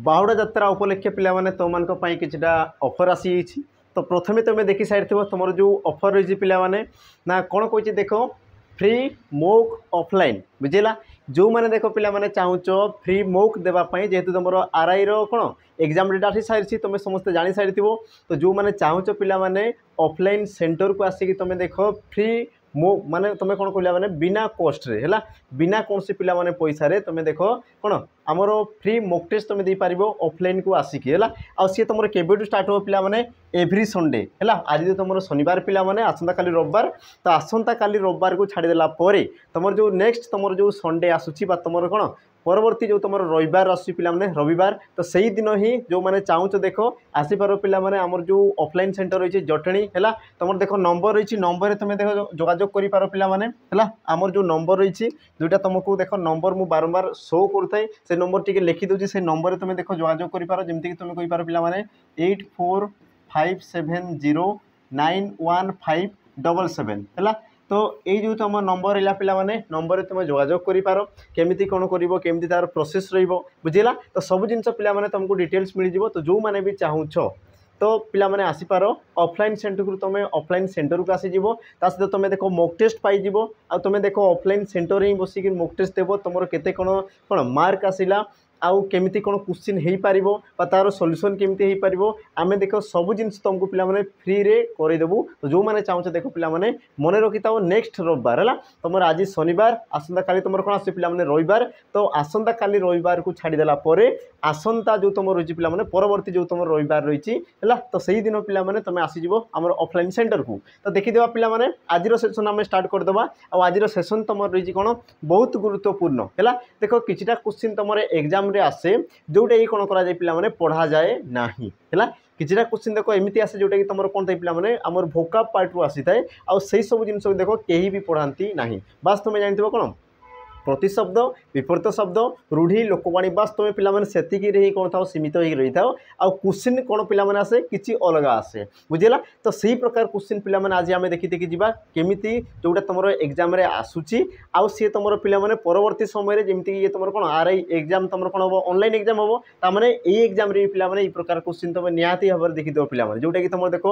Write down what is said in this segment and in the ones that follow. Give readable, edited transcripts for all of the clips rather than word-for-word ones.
बाहुड़ा यात्रा उपलक्षे पिलामाने तुमको किछिटा ऑफर आसी तो प्रथमे तुम देखी सारी तुम जो ऑफर रही पिलामाने ना कौन कह देखो फ्री मोक ऑफलाइन बुझेगा जो मैंने देख पिलामाने चाहूच फ्री मोक देवाई जेहेतु तुम आरआई कौन एग्जाम डेट आसी सारी तुम समस्त जानी सारी तो जो मैंने चाहूच पिलामाने ऑफलाइन सेंटर को आसिक तुम देख फ्री मो माने तुम कौन कहला माने बिना कॉस्ट रे हैला बिना कौन से पिला माने पैसा रे तुम देख कौन आमर फ्री मॉक टेस्ट तुम दे पारिबो ऑफलाइन को आसिक हैला आ सी तुम केबेटू स्टार्ट हो पिला माने एवरी संडे हैला आज जो तुम शनिवार पिला माने आसंता काली रविवार तो आसंता काली रविवार को छाड़ी देला परे तुम जो नेक्स्ट तुम जो संडे आसुची बा तुम कौन परवर्ती जो तुम रविवार आसी पिला माने रविवार तो सही दिन ही जो मैंने चाहूच देख आसीपार पिला माने आमर जो ऑफलाइन सेंटर रही जटणी है तुम देख नंबर रही नंबर तुम देख जोगाजोग कर पार पिला माने है आमर जो नंबर रही जोटा तुमको देख नंबर मु बारंबार शो करता से नंबर टी लिखी दूसरी से नंबर तुम देख जोगाजोग कर पार जमीक तुम कही पार पिला माने 8457091577 है तो ये जो तुम नंबर रहा पिला माने नंबर तुम जोगाजोग कर पार केमी कौन कर तार प्रोसेस रुझेगा तो सब जिन पिला माने तुमको डिटेल्स मिल जाव तो जो मैंने भी चाहूच तो पिला माने आसीपार ऑफलाइन सेंटर को तुम ऑफलाइन सेंटर को आसीज सहित तुम देख मॉक टेस्ट पाइज आ तुम देख ऑफलाइन सेंटर ही बसिक मॉक टेस्ट देव तुम केते कौन कौन मार्क आसला आउ केमिति कौन क्वेश्चन हो पार तार सॉल्यूशन केमिति हो पार आम देख सब जिन तुमको पिला माने फ्री रे करदेबू तो जो मैंने चाहूच देख पिला माने मन रखी था नेक्स्ट रविवार है तुम आज शनिवार आसंता काली तुम कौन आस पिला माने रविवार तो आसंता काली रविवार को छाड़देला आसंता जो तुम रही पिला माने परवर्ती जो तुम रविवार रही है तो सही दिन पिला माने तुम आसीज आम ऑफलाइन सेंटर को तो देखीदेवा पिला माने आज सेसन आम स्टार्ट करदे आज सेसन तुम रही कौन बहुत गुरुत्वपूर्ण है देख किछिटा क्वेश्चन तुम एग्जाम रे आसे जोटा कि कौन करा जाए पिला माने पढ़ा जाए नाही है किछिटा क्वेश्चन देख एमती आसे जोटा कि तुम कौन था पिला माने आमर भोकाब पार्ट रु आसी थाए आ सेही सब जिन देख कहीं भी पढ़ाती नाही बास तुम जानते कौन प्रतिशब्द विपरीत शब्द रूढ़ी लोकवाणी बास तुम पिलाने से कौन था सीमित हो रही था आउ क्वेश्चन कौन पिलाने आसे किसी अलग आसे बुझेगा तो सही प्रकार क्वेश्चन पिलाने आज आम देखी देखी जा केमी जोटा तुम एग्जाम आसूची आउ सी तुम पिलाने परवर्ती समय जमीक ये तुम कौन आरआई एग्जाम तुम कौन हम ऑनलाइन एग्जाम हम ताने ये एग्जाम पिलाने प्रकार क्वेश्चन तुम निहाती भाव में देखीदेव पिलाने जोटा कि तुम देख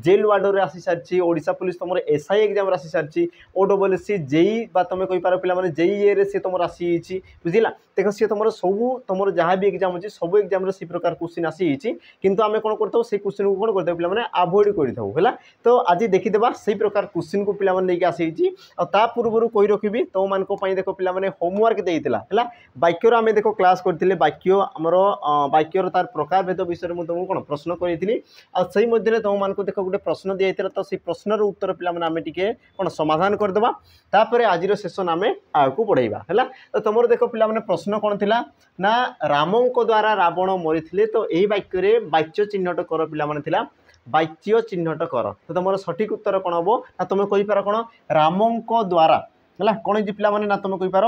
जेल वार्डर आसी सारी ओडिशा पुलिस तुम एसआई एग्जाम आसी सारी ओडब्ल्यूएससी जेई तुम कही पार पिलाने जेई सी तुम आसी बुझला देख सी तुम सब तुम जहाँ भी एग्जाम अच्छी सब एग्जाम सी प्रकार क्वेश्चन आसी किंतु आम कौन करता से क्वेश्चन को कौन करते पे आभोड कर तो आज देखीदेवा से प्रकार क्वेश्चन को पिला लेकिन आसी ता पूर्व कही रखी तुम मानक देख पिला होमवर्क देता है वाक्यर आम देख क्लास करते वाक्य आमर वाक्यर तार प्रकार भेद विषय में तुमको कौन प्रश्न करी आई मध्य तुम मानक देख गोटे प्रश्न दिया तो से प्रश्नर उत्तर पे कौन समाधान करदे तापर आज सेसन आम आगे बढ़ेगा है तो तुम देख पिला प्रश्न कौन थिला ना रामों द्वारा रावण मरी तो यही वाक्य वाच्य चिन्हट कर पिला वाच्य चिन्हट कर तो तुम सठिक उत्तर कौन हम ना तुम कहींपार कौन रामों द्वारा है कौन पिला ना तुम कहींपार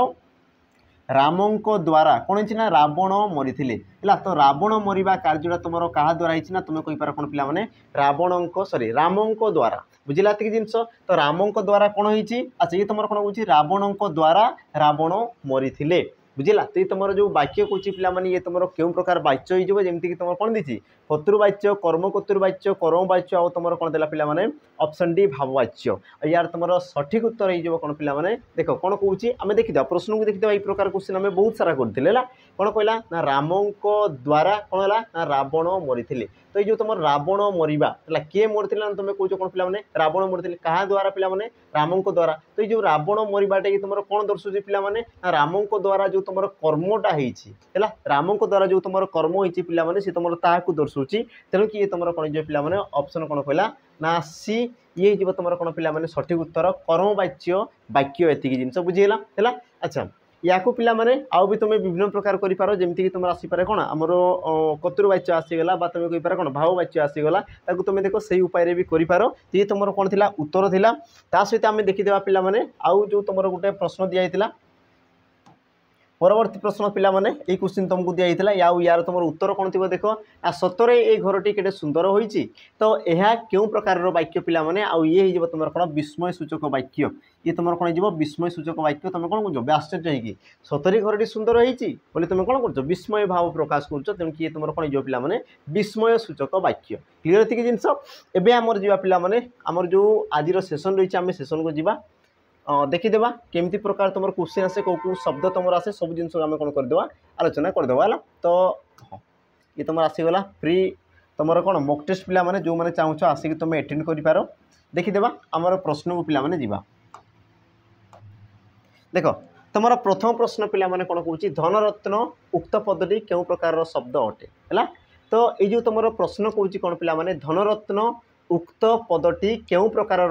रामों द्वारा कौन है रावण मरी है तो रावण मरवा कार्य तुम क्या द्वारा है तुम कहींपार कौन पिला रावण सॉरी रामों द्वारा बुझला ये जिनस तो रामों द्वारा कौन होती अच्छा ये तुम कौन हो रावण द्वारा रावण मरी बुझला तो ये तुम जो वाक्य कौच पे ये तुम क्यों प्रकार वाच्य हो जमीक तुम कौन दी कर्तृवाच्य कर्मकर्तृवाच्य कर्म वाच्य आ तुम कौन देला पे ऑप्शन डी भाववाच्य यार तुम सठिक उत्तर हो कौन पे देख कौन कौच आम देखीद प्रश्न को देखीद ये प्रकार क्वेश्चन आम बहुत सारा करते कौन कहला ना रामों द्वारा कौन है ना रावण मरी तो ये जो तुम रावण मरवा है किए मरी ना तुम कौच कौन पे रावण मरी क्या द्वारा पे रामों द्वारा तो ये जो रावण मरवाटा तुम कौन दर्शाऊँ पे रामों द्वारा जो तुम कर्मटा है रामों द्वारा जो तुम कर्म होती पे सी तुम ताकू दर्शाऊँ तेणु कि तुम कौन पे ऑप्शन कौन कहला ना सी ये तुम कौन पे सठिक उत्तर कर्मवाच्य वाक्य एति जिन बुझीगला है अच्छा या पिला आउ भी तुम विभिन्न प्रकार कर जमीक तुम आसपे कौन आमर कर्तृवाच्य आसीगला तुम कहींपार कौन भाववाच्य आसीगला तुम देख से उपाय भी कर ये तुम कौन थी उत्तर था सहित आम देखीदेवा पिला आउ जो तुम गोटे प्रश्न दिखाई परवर्ती प्रश्न पिला माने ए क्वेश्चन तुमको दिया हितला यार तुम उत्तर कौन थी देख आ सतरे ये घरटी केटे सुंदर होईची तो यह क्यों प्रकार वाक्य पिला माने आ ये हो तुम कौन विस्मय सूचक वाक्य ये तुम कौन हो विस्मय सूचक वाक्य तुम कौन कर आश्चर्य होगी सतरे घरटी सुंदर होईची बोले तुम कौन कर विस्मय भाव प्रकाश कर तेणु ये तुम कौन हो पिला माने विस्मय सूचक वाक्य क्लीयर थी जिनस एवं आमर जा पिला माने आमर जो आज सेसन रही आम सेसन को जीवा देखीदेवा केमती प्रकार तुम क्वेश्चन आसे कौ कौ शब्द तुम आसे सब जिन आम कौन करदे आलोचना करदे है तो ये तुम आसीगला फ्री तुम कौन मॉक टेस्ट पिला माने जो मैंने चाहूच आसिक तुम एटेंड कर देखीदेवा आमर प्रश्न को पिला माने जीवा देख तुम प्रथम प्रश्न पिला माने कौन कौच धनरत्न उक्त पदटी क्यों प्रकार शब्द अटे है तो ये जो तुम प्रश्न कौच कौन पिला माने धनरत्न उक्त पदटी क्यों प्रकार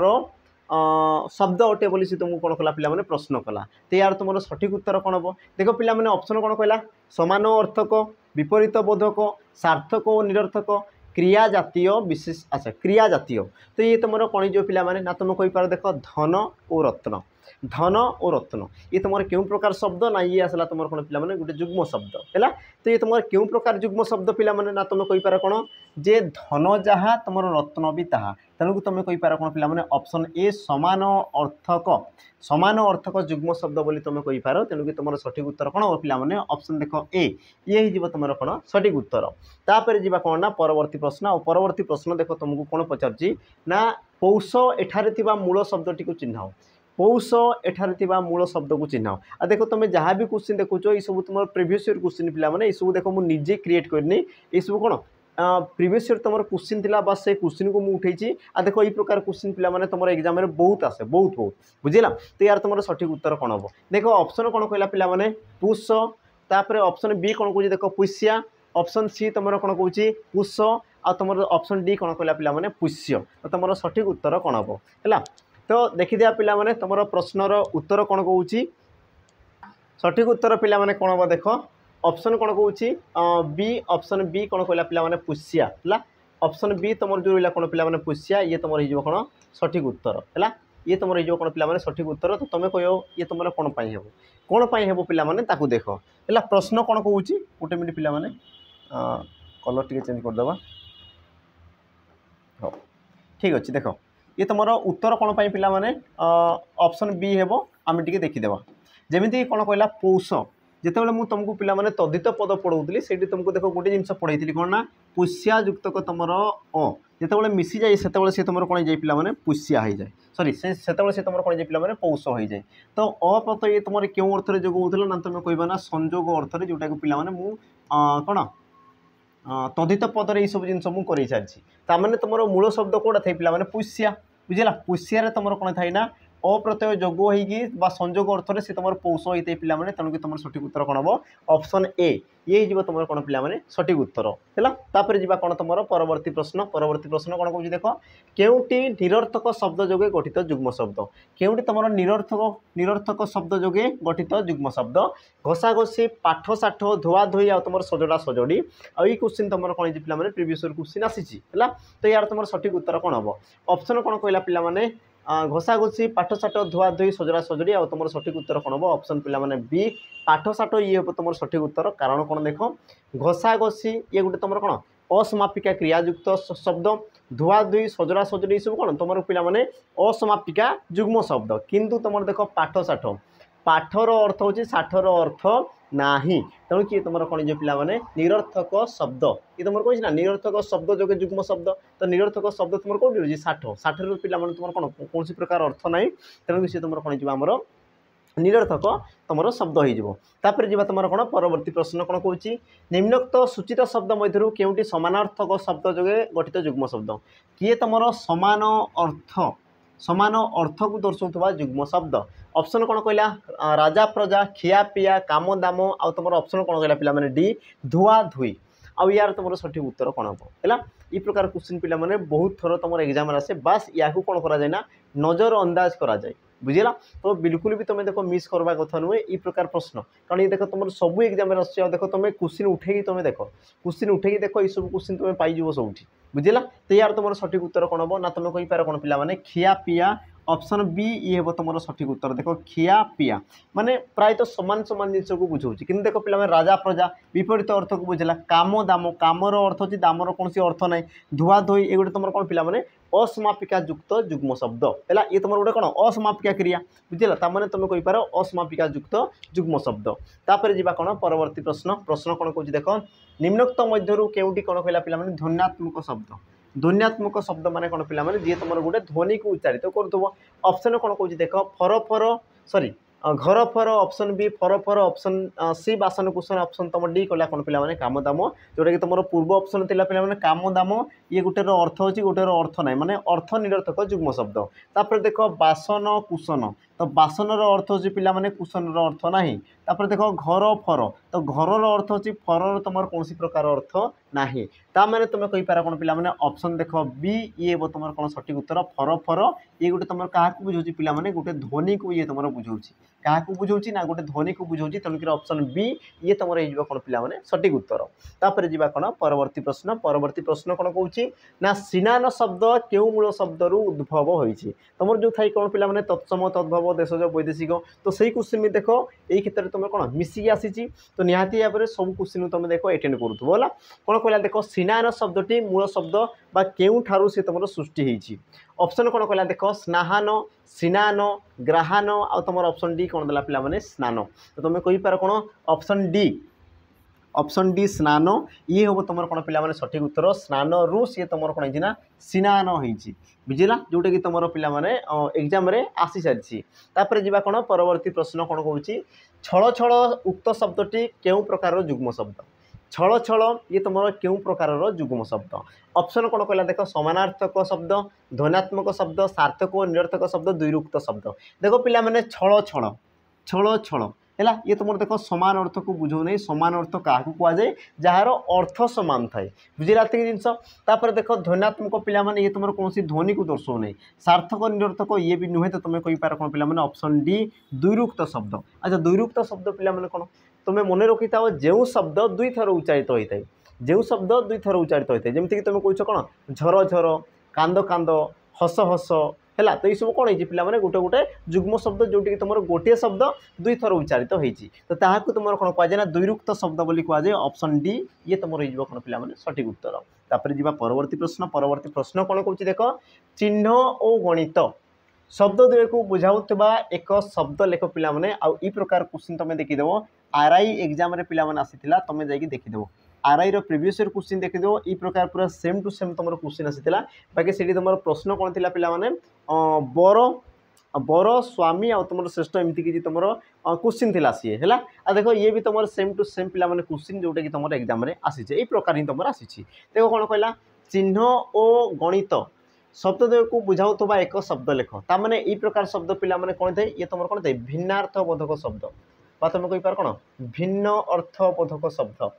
शब्द अटे बोली सी तुमको कौन कला पिला माने प्रश्न कला तो यार तुम सठिक उत्तर कौन हम देख पिला माने ऑप्शन कौन कहला समान अर्थक विपरीत बोधक सार्थक और निरर्थक क्रिया जातीय विशेष अच्छा क्रिया जातीय तो ये तुम कौन जो पिला माने ना तुम कही पार देख धन और रत्न धन और रत्न ये तुम क्यों प्रकार शब्द ना ये आसला तुम कौन पिला माने गोटे जुग्म शब्द है तो ये तुम क्यों प्रकार जुग्म शब्द पिला माने ना तुम कही पार कौन जे धन जहाँ तुम रत्न भी ताहा तेणुक तुम कही पार कौन पिला माने ऑप्शन ए समान अर्थक जुग्म शब्द बोली तुम कही पार तेणुक तुम सठिक उत्तर कौन पिला माने ऑप्शन देख ए ये हो तुम कौन सठिक उत्तर तापर जीवा कौन ना परवर्ती प्रश्न और परवर्ती प्रश्न देख तुमको कौन पचार ना पौष एठारे मूल शब्दटी को चिन्ह पौष एठारे मूल शब्द को चिन्ह आ देख तुम जहाँ भी क्वेश्चन देखुच ये सब तुम प्रिवियस ईयर क्वेश्चन पिला माने ये सब देख मुझे निजे क्रिएट करनी ये सब कौन प्रिवियस ईयर तुम क्वेश्चन थिला बस से क्वेश्चन को मुझे उठे आ देख ये प्रकार क्वेश्चन पिला माने तुम एग्जाम में बहुत आसे बहुत बुझेगा तो यार तुम सठिक उत्तर कौन हम देख ऑप्शन कौन कहला पिला माने पुष तापर ऑप्शन बी कौन कौन देख पुष्या ऑप्शन सी तुम कौन कौच पुष आ तुम ऑप्शन डी कौन कहला पिला माने पुष्य तो तुम सठिक उत्तर कौन हम है तो देखिदिया पिला माने तुम प्रश्नर उत्तर कौन कौच सठिक उत्तर पिला माने कौन हम देख ऑप्शन कौन कौच बी ऑप्शन बी कौन कहला पिला माने पुष्या है ऑप्शन बी तुम जो रहा कौन पिला माने पुष्या ये तुम हो कौन सठिक उत्तर है ये तुम हो कौन पिला माने सठिक उत्तर तो तुम कह ये तुम कौन पाई हेबो कौन पाई हेबो पिला माने ताकू देख है प्रश्न कौन कौच गोटे मिनट पिला माने कलर टी चेंज करदे हाँ ठीक अच्छे देख ये तुम उत्तर कौन पाई पिला माने ऑप्शन बी हेबो आम टी देखीदेवा जमीती कौन कहला पौष जितेबाला मुझे तुमको पिला माने तद्धित पद पढ़ाऊली से तुमको देख गोटे जिन पढ़ाई कौन ना पुष्या युक्तक तुम अ जितेबाला मिसी जाए से तुम कौन जाए पिला माने पुष्या हो जाए सॉरी से तुम कौन जाए पिला माने पौष हो जाए तो अप्रत ये तुम क्यों अर्थ में जोगौल ना तुम कह ना संजोग अर्थ में जोटा पिला माने मु कौन तद्धित पदर ये सब जिन मुझे कर सारी ताने तुम मूल शब्द कौटा थे पिला माने पुष्या बुझेगा पुष्यार तुम कौन थाई ना अप्रत्यय जोग हो संजोग अर्थ में सी तुम पौष होते पे तेणुक तुम सठिक उत्तर कौन हम ऑप्शन ए ये हो तुम कौन पे सठिक उत्तर है तापर जी कौन तुम परवर्ती प्रश्न कौन कौन देख केउटी निरर्थक शब्द जोगे गठित जुग्म शब्द केउटी तुम निरर्थक शब्द जोगे गठित जुग्म शब्द घसा घसी पाठ साठ धुआ धोई आ तुम सजड़ा सजड़ी आ क्वेश्चन तुम कौन पे प्रिवियस क्वेश्चन आसी तो यार तुम सठिक उत्तर कौन हम ऑप्शन कौन कहला पे घसा घोषी पाठ साठ धुआ धुई सजड़ा सजड़ी आ तुम सठिक उत्तर कौन हम ऑप्शन पिला माने बी पाठ साठ ये हम तुम सठिक उत्तर कारण कौन देख घसा घोषी ये गोटे तुम कौन असमापिका क्रियायुक्त शब्द धुआ धुई सजड़ा सजड़ी सब कौन तुम पिला माने असमापिका जुग्म शब्द किंतु तुम देख पाठ साठ पाठर अर्थ हूँ साठर अर्थ नाही तेणु कि तुम कौन जो पिला माने निरर्थक शब्द ये तुम कह ना निरर्थक शब्द जोगे जुग्म शब्द तो निरर्थक शब्द तुम कौन रही साठ साठर पिला माने तुम कौन कौन प्रकार अर्थ ना तेणु सी तुम कौन आमर निरर्थक तुम शब्द होपर जी तुम कौन परवर्ती प्रश्न कौन कौच निम्नोक्त सूचित शब्द मध्य केउटी समानार्थक शब्द जोगे गठित जुग्म शब्द किए तुम समान अर्थ को दर्शाऊा जुग्म शब्द ऑप्शन कौन कहला राजा प्रजा खिया पिया काम दाम आ तुम ऑप्शन कौन कहला पिला माने डी धुआ धुई आउ यार तुम सठिक उत्तर कौन हम है ये प्रकार क्वेश्चन पिला माने बहुत थर तुम एग्जाम आसे बास या कौन करा जाए ना नजर अंदाज करा जाए बुझेगा तो बिल्कुल भी तुम देख मिस करवा कथा नुहे ये प्रकार प्रश्न कारण ये देख तुम सब एग्जाम देख तुम क्वेश्चन उठे तुम देख क्वेश्चन उठे देख ये सब क्वेश्चन तुम पाइज सब बुझेगा तो यार तुम सठिक उत्तर कौन हम ना तुम कही पार कौन पिला माने खिया पिया ऑप्शन बी ये हे तुम सठिक उत्तर देख खिया पिया माने प्राय तो सामान सामान जिनस को बुझाऊँ कि देख पे राजा प्रजा विपरीत अर्थ को बुझेगा काम दाम कामर अर्थ अच्छी दामर कौन अर्थ ना धुआ धोई ये गोटे तुम कौन पे असमापिका युक्त जुग्म शब्द है ये तुम गोटे कौन असमापिका क्रिया बुझेगा ताने तुम कहींपार असमापिका युक्त जुग्म शब्द तापर जी कौन परवर्ती प्रश्न प्रश्न कौन कौन देख निम्नोक्त मध्य केउटी कौन कहला पे ध्वन्यात्मक शब्द ध्वन्यात्मक शब्द माने कौन पे जी तुम गोटे ध्वनि को उच्चारित कर ऑप्शन कौन कौन देख फर फर सॉरी घर फर ऑप्शन बी फर फर ऑप्शन सी बासन कुसन ऑप्शन तुम डी कला कौन पे काम दाम जोटा कि तुम पूर्व ऑप्शन थिला पे काम दाम ये गोटे अर्थ अच्छी गोटे अर्थ ना माने अर्थ निरर्थक जुग्म शब्द तापर देख बासन कुसन तो बासन अर्थ अच्छी पे कुसन अर्थ ना तापर देख घर फर तो घर अर्थ अच्छी फर तुम कौन प्रकार अर्थ ना ताने तुम कहींपार कौन पे ऑप्शन देख बी ये तुम कौन सठिक उत्तर फर फर ये गोटे तुम क्या बुझाऊँ पे गोटे ध्वनि को ये तुम बुझाऊँ क्या बुझाऊँ ना गोटे ध्वनि को बुझाऊँ तेणुक ऑप्शन बी ये तुम हो कौन पे सठिक उत्तर तापर जी कौन परवर्ती प्रश्न कौन कौन ना सिनान शब्द क्यों मूल शब्द उद्भव होती तुम जो थी कौन पे तत्सम तद्भव देशज वैदेशिक तो सही क्वेश्चन में देख यही क्षेत्र में तुम कौन मिसिकी आसी तो निहाती भाव में सब क्वेश्चन तुम देख एटेंड करूला कौन कहला देख सिनान शब्दटी मूल शब्द बा केउ ठारू से तुम सृष्टि होती ऑप्शन कौन कहला देख स्नाहान सिनान ग्राहान आ तुम ऑप्शन डी कौन देला पिला माने स्नान तो तुम कहींपार कौन ऑप्शन डी स्नान ये हम तुम कौन पे सठिक उत्तर स्नान रु सी तुम कौन है सिनान होती बुझला जोटा कि तुम पे एग्जाम आसी सारी तापर जी कौन परवर्ती प्रश्न कौन कौन छल छल उक्त शब्दटी क्यों प्रकार जुग्म शब्द छल छल ये तुम क्यों प्रकार जुग्म शब्द ऑप्शन कौन कहला देख समानार्थक शब्द ध्वन्यात्मक शब्द सार्थक और निरर्थक शब्द द्विरुक्त शब्द देख पिला माने छल छल छल छल है ये तुम देख सामान अर्थ को बुझाऊ नहीं सामान अर्थ क्या कहुए जार अर्थ सामान थाए बुझेगा जिनस तापर देख ध्वन्यात्मक पिला माने ये तुम कौन ध्वनि को दर्शाऊ नहीं सार्थक निरर्थक ये भी नुहे तो तुम कहींपार कौन पे ऑप्शन डी द्विरुक्त शब्द अच्छा द्विरुक्त शब्द पिला माने कौन तुम्हें मन रखी था जो शब्द दुई थर उच्चारित होता है जो शब्द दुई थर उच्चारित होता है जमीक तुम कौच कौन झर झर कांद कांद हस हस है तो ये सब कौन है पे गोटे गोटे जुग्म शब्द जोटि तुम गोटे शब्द दुई थर उच्चारित होती तो ताकू तुम कौन कहुए ना द्विरुक्त शब्द बोली कहुए ऑप्शन डी ये तुम हो कौन पे सठिक उत्तर तापर जी परवर्ती प्रश्न कौन कौन देख चिन्ह और गणित शब्द द्वय को बुझाऊा एक शब्द लेख पे आउ ई प्रकार क्वेश्चन तुम देखीदेव आरआई एग्जाम पे आसीला तुम जाकि देखीदेव आरआई प्रिवियस ईयर क्वेश्चन देखीदेव ई प्रकार पूरा सेम टू सेम तुम क्वेश्चन आसीला बाकी से तुम प्रश्न कौन थी पे बर बर स्वामी आ तुम श्रेष्ठ एमती कि तुम क्वेश्चन थी सी है आ देख ये भी तुम सेम टू सेम पे क्वेश्चन जोटा कि तुम एग्जाम आसी प्रकार ही तुम आसी देख कौन कहला चिन्ह और गणित शब्दद्वय को बुझाऊा एक शब्द लेख ताने यही प्रकार शब्द पे कौन थे ये तुम कौन थे भिन्नार्थबोधक शब्द तुम कहींपार कौन भिन्न अर्थबोधक शब्द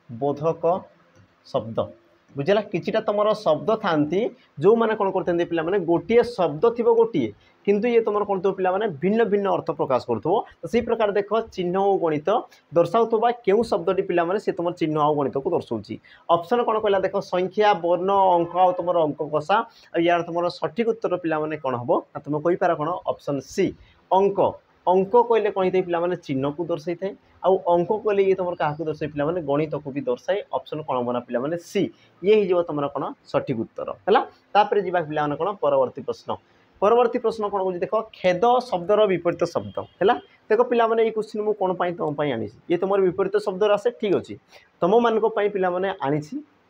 बोधक शब्द बुझेगा किछिटा तुम शब्द था जो मैंने कौन करते पे गोटे शब्द थी गोटे किंतु ये तुम कौन पे भिन्न भिन्न अर्थ प्रकाश करो तो सी प्रकार देख चिन्ह और गणित दर्शाऊा क्यों शब्दी पे सी तुम चिन्ह और गणित को दर्शाऊँ ऑप्शन कौन कहला देख संख्या वर्ण अंक आ तुम अंक कषा यार तुम सठिक उत्तर पे कौन हम तुम कहींपार कौन ऑप्शन सी अंक अंक कहले कौन पे पे चिन्ह को दर्शाई थाए आउ अंक कहले ये तुम क्या दर्शाई पे गणित को भी दर्शाए ऑप्शन कौन हम ना पे सी ये हो तुम कौन सठिक उत्तर है तापर जी पे कौन परवर्ती प्रश्न कौन कौन देख खेद शब्दर विपरीत शब्द है देख पे ये क्वेश्चन मुझे कौन तुम आनी ये तुम विपरीत शब्द आसे ठीक अच्छे तुम मान पे आनी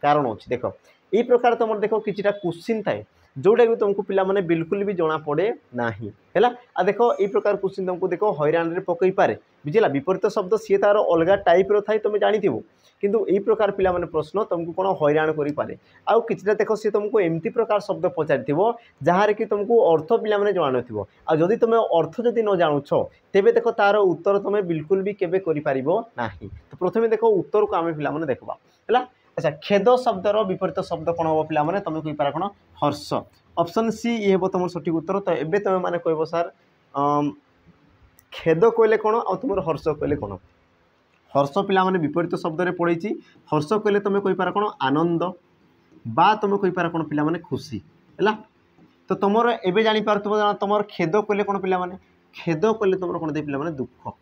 कारण अच्छी देख ये प्रकार तुम देख कि क्वेश्चन थाए जोटा कि तुमको पिलाने बिल्कुल भी जना पड़े ना है आ देख ये प्रकार क्वेश्चन तुमको देख हैरान रे पकई पारे बुझेगा विपरीत शब्द सी तार अलग टाइप रो थाए तुम जानी किंतु यही प्रकार पिलाने प्रश्न तुमको कौन हैरान करें आउ किछटा देख सी तुमको एमती प्रकार शब्द पचारि जहाँ कि तुमको अर्थ पिलाने जना नथिबो आ जदि तुम अर्थ जदि न जानुछ तेबे देख तार उत्तर तुम बिल्कुल भी केबे करि पारिबो नाही तो प्रथमे देख उत्तर को आम पिलाने देखबा है अच्छा खेद शब्दर विपरीत शब्द कौन हम पे तुम कहींपार कौन हर्ष ऑप्शन सी ये हम तुम सठिक उत्तर तो एबे तुम मैंने कह सार खेद कहले कौन आ तुम हर्ष कहले कौन हर्ष पे विपरीत शब्द रे पड़े हर्ष कहले तुम कहींपार कौन आनंद बा तुम कहींपार कौन पे खुशी है तो तुम एवं जापार तुम खेद कहले कौन पिला माने खेद कहले तुम कौन थे पिला दुख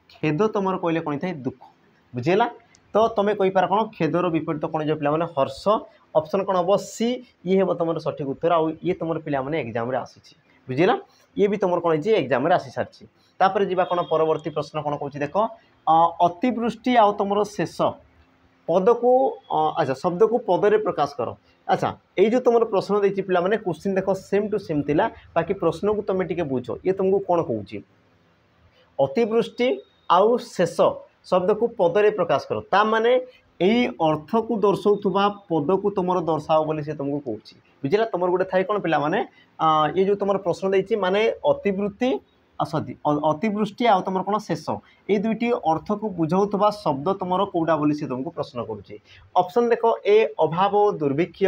खेद तुम कहले कौन था दुख बुझेगा तो तुम कहींपार कौन खेदर विपरीत कौन जो पिला हर्ष ऑप्शन कौन हम सी ये हम तुम सठिक उत्तर आउ ये तुम पिला एग्जाम आसी बुझेगा ये भी तुम कौन एग्जाम आसी सारी तापर जी कौन परवर्ती प्रश्न कौन कौन देख अतिवृष्टि आउ तुम शेष पद को अच्छा शब्द को पदरे प्रकाश कर अच्छा ये जो तुम प्रश्न देती पिला माने क्वेश्चन देख सेम टू सेम थिला बाकी प्रश्न को तुम टे बुझ ये तुमको कौन कौच अतिवृष्टि आउ शेष शब्द को पदरे प्रकाश कर ता माने यही अर्थ को दर्शाऊा पद को तुम दर्शाओ बोली से तुमको कौच बुझला तुम गोटे थाए कौन पिला माने ये जो तुम प्रश्न देती माने अतिवृष्टि सॉरी अतिवृष्टि आउ तुम कौन शेष ये दुईटी अर्थ को बुझाऊा शब्द तुम कौटा बोली से तुमको प्रश्न करुच्ची ऑप्शन देख ए अभाव दुर्भिक्ष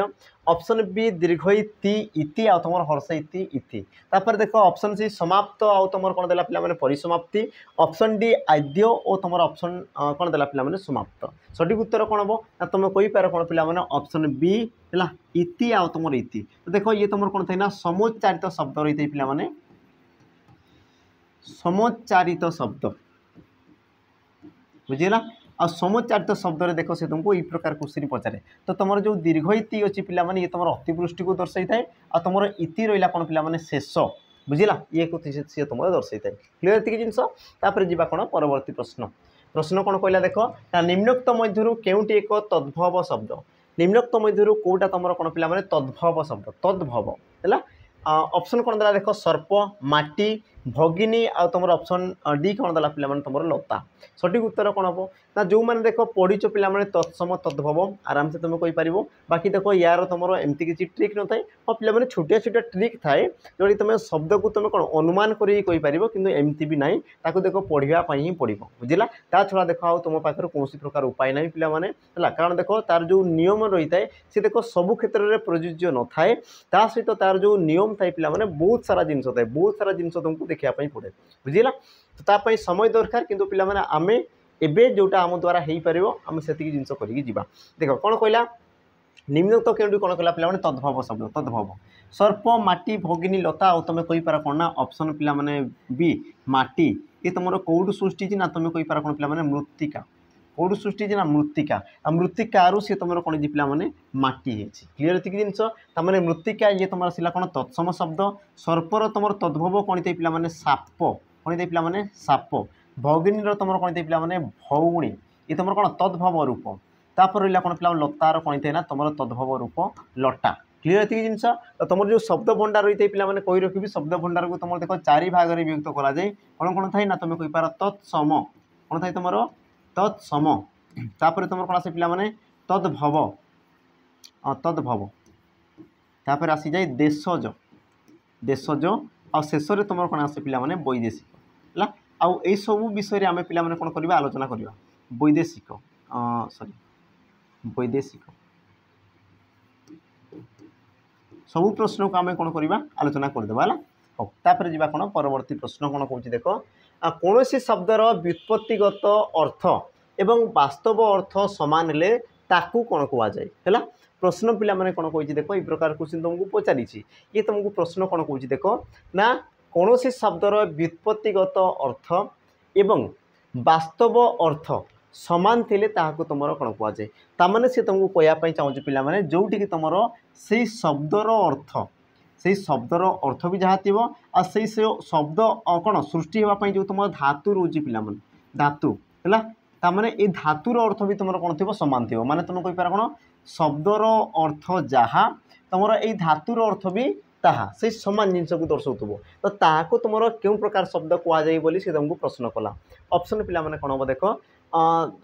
ऑप्शन बी दीर्घ इति आउ तुम हर्ष इति तापर देख ऑप्शन सी समाप्त आउ तुम कौन देला पिला माने परिसमाप्ति ऑप्शन डी आद्य और तुम ऑप्शन कौन देला पिला माने समाप्त सठिक उत्तर कौन हम ना तुम कही पार कौन पिला माने ऑप्शन बी है इति आउ तुम इति तो देख ये तुम कौन थे ना समुच्चारित शब्द रही थे पिला माने समुच्चारित शब्द बुझेगा आ समुच्चारित शब्द रे देखो से तुमको ये प्रकार क्वेश्चन पचारे तो तुम जो दीर्घ इति अच्छी पिला माने ये तुम अतिवृष्टि को दर्शाई थाए आ तुम इति रहा कौन पिला माने शेष बुझेगा ये को सी तुम दर्शाई थाए क्लीयर एतिक जिनस तापर जी कौन परवर्ती प्रश्न प्रश्न कौन कहला देख ना निम्नोक्त मध्य केउटी एक तद्भव शब्द निम्नोक्त मध्य कौटा तुम कौन पिला माने तद्भव शब्द तद्भव है ऑप्शन कौन देला देख सर्प माटी भगिनी आ तुम ऑप्शन डी कौन देला पिला माने तुम लता सठिक उत्तर कौन हम ना जो मैंने देख पढ़ीच पिला माने तत्सम तद्भव आराम से तुम कहीपर बाकी देख यार तुम एमती किसी ट्रिक न थाए हाँ पिला माने छोटिया छोटिया ट्रिक थाए जो तुम शब्द को तुम कौन अनुमान करीपर कि एमती भी ना ताको देख पढ़ाई ही पड़ो बुझला ता छड़ा देख आ तुम पाखे कौन प्रकार उपाय ना पिला माने कारण देख तार जो नियम रही है सी देख सबु क्षेत्र में प्रযোज्य न थाए ता सहित तार जो नियम थाए पिला माने बहुत सारा जिनस थाए बहुत सारा जिनस तुमको देखापी पड़े बुझला तो तापाई समय दरकार किंतु पिला माने आमे एबे जोटा आम द्वारा हो पार आम से जिनस करी देख कौन कहला निम्नोक्त केउटी कौन कहला पिला माने तद्भव शब्द तद्भव सर्प माटी भगिनी लता और तुम कहीपर कौन ना ऑप्शन पिला माने बी माटी ये तुम कौटू सृष्टि ना तुम कहीपर कौन पिला माने मृत्तिका कौटू सृष्टि ना मृत्तिका आ मृत्तिकार सी तुम कौन जी पिला माने माटी है क्लीयर एतिक जिनस तार मृत्तिका ये तुम आसला कौन तत्सम शब्द सर्पर तुम तद्भव कौन थे पिला माने साप कौन थे पिला माने साप भगिनी तुम कौन थे पिला माने भौणी ये तुम कौन तद्भव रूप तापर रहा कौन पिला लतार कौन थे ना तुम तद्भव रूप लटा क्लीयर एतिक जिनस तो तुम जो शब्द भंडार रही है पिला माने कही रखी शब्द भंडार को तुम देख चारि भाग में विभक्त करा जाए कौन कौन थाए ना तुम कहीपर तत्सम कौन थाए तुम तत्सम तापर तुम कौन आसे पिला माने तद्भव तद्भव तापर आसी जाए देशज देशज आ शेष में तुम कौन आसे पिला माने वैदेशिक है आउ ए सब विषय आम पिला माने कौन करवा आलोचना करवा वैदेशिक सॉरी वैदेशिक सबू प्रश्न को आम कौन करवा आलोचना करदेवा है हाँ तापर जी कौन परवर्ती प्रश्न कौन कौन देख कौन सी शब्दर व्युत्पत्तिगत अर्थ एवं वास्तव अर्थ समान हेले ताकू कौन कहुए है प्रश्न पिला माने कौन कही देख ये प्रकार क्वेश्चन तुमको पचारि ये तुमको प्रश्न कौन कह देख ना कौन सी शब्दर व्युत्पत्तिगत अर्थ एवं वास्तव अर्थ समान थे ताकू तुम कौन कहुए ताने सी तुमको कहवाई चाहूँ पिला माने जोटी कि तुम से शब्दर अर्थ से शब्दर अर्थ भी जहाँ थी से शब्द कौन सृष्टि होगापी जो तुम धातु रोचे पिला धातु है ताने ये धातुर अर्थ भी तुम कौन थी सामान थी माने तुम कहीपर कौन शब्दर अर्थ जहाँ तुम ये धातुर अर्थ भी ताहा से समान जिनस को दर्शाऊ तो ताको तुम क्यों प्रकार शब्द कहुए बोली से तुमको प्रश्न कला ऑप्शन पिला माने कौन हम देख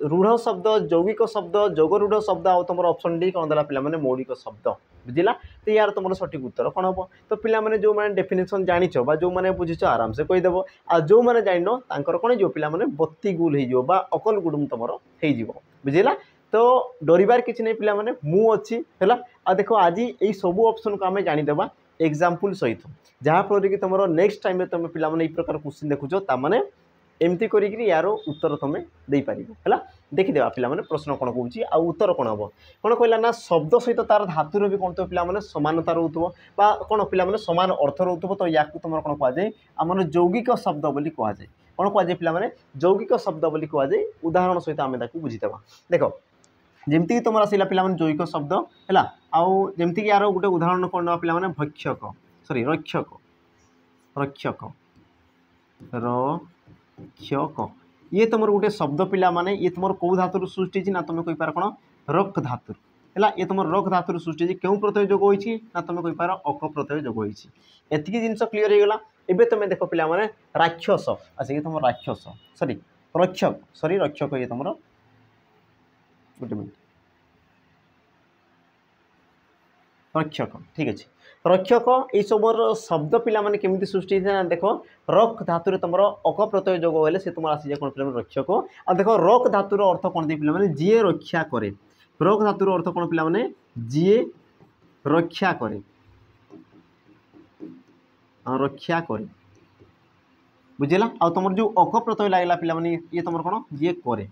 रूढ़ शब्द यौगिक शब्द जोगरूढ़ शब्द आ तुम ऑप्शन डी कौन देला पिला माने मौलिक शब्द बुझला तो यार तुम सठिक उत्तर कौन हम तो पिला माने जो मैंने डेफिनेशन जानिच बा जो मैंने बुझीच आराम से कहीदेव आ जो मैंने जान तांकर कौन हो पिला माने बत्ती गुल हो अकल गुडुम तुम हो बुझेगा तो डरबार किसी नहीं पिला माने मु अच्छी है आ देखो आज ये सब ऑप्शन को आम जानीदेवा एग्जाम्पल सहित जहाँफल कि तुम नेक्स्ट टाइम तुम पिला माने प्रकार क्वेश्चन देखुच ताने एमती करी यार उत्तर तुम दे पार है। देखीदे पे प्रश्न कौन कौन आ उत्तर कौन हम कौन कहला ना शब्द सहित तार धातुर भी कौन पे समानता रोथो कौन पे सामान अर्थ रोथो। तो या तुम कौन कहुए आम यौगिक शब्द बोली कहुए कौन कहुए पे यौगिक शब्द बोली कहुए। उदाहरण सहित आम बुझीदेवा देख जमीक तुम आसला पे यौगिक शब्द है आमती यार गोटे उदाहरण कौन ना पे भक्षक सॉरी रक्षक रक्षक रक्षक ये तुम गोटे शब्द पिला माने ये तुम कौ धातु सृष्टि ना तुम कहींपार कौन रक धातु है। ये तुम रक धातु सृष्टि क्यों प्रत्यय जोग होती ना तुम कहींपार अक प्रत्यय जोग होती। एतिकी जिनस क्लीयर हो गला। एबे तुम देख पिला माने राक्षस अच्छा ये तुम राक्षस सॉरी रक्षक सॉरी रक्षक ये तुम गोटे मिनट रक्षक ठीक अच्छे रक्षक ये सब शब्द पिला माने केमिति सृष्टि होता देख रक धातु तुम अक प्रत्यय जोग होले से तुम आसी कौन पे रक्षक आ देख रक धातुर अर्थ कौन दे पे जीए रक्षा करे रक धातुर अर्थ कौन पे जीए रक्षा करे रक्षा करे बुझेगा। आ तुम जो अक प्रत्यय लगला पे ये तुम कौन जीए करे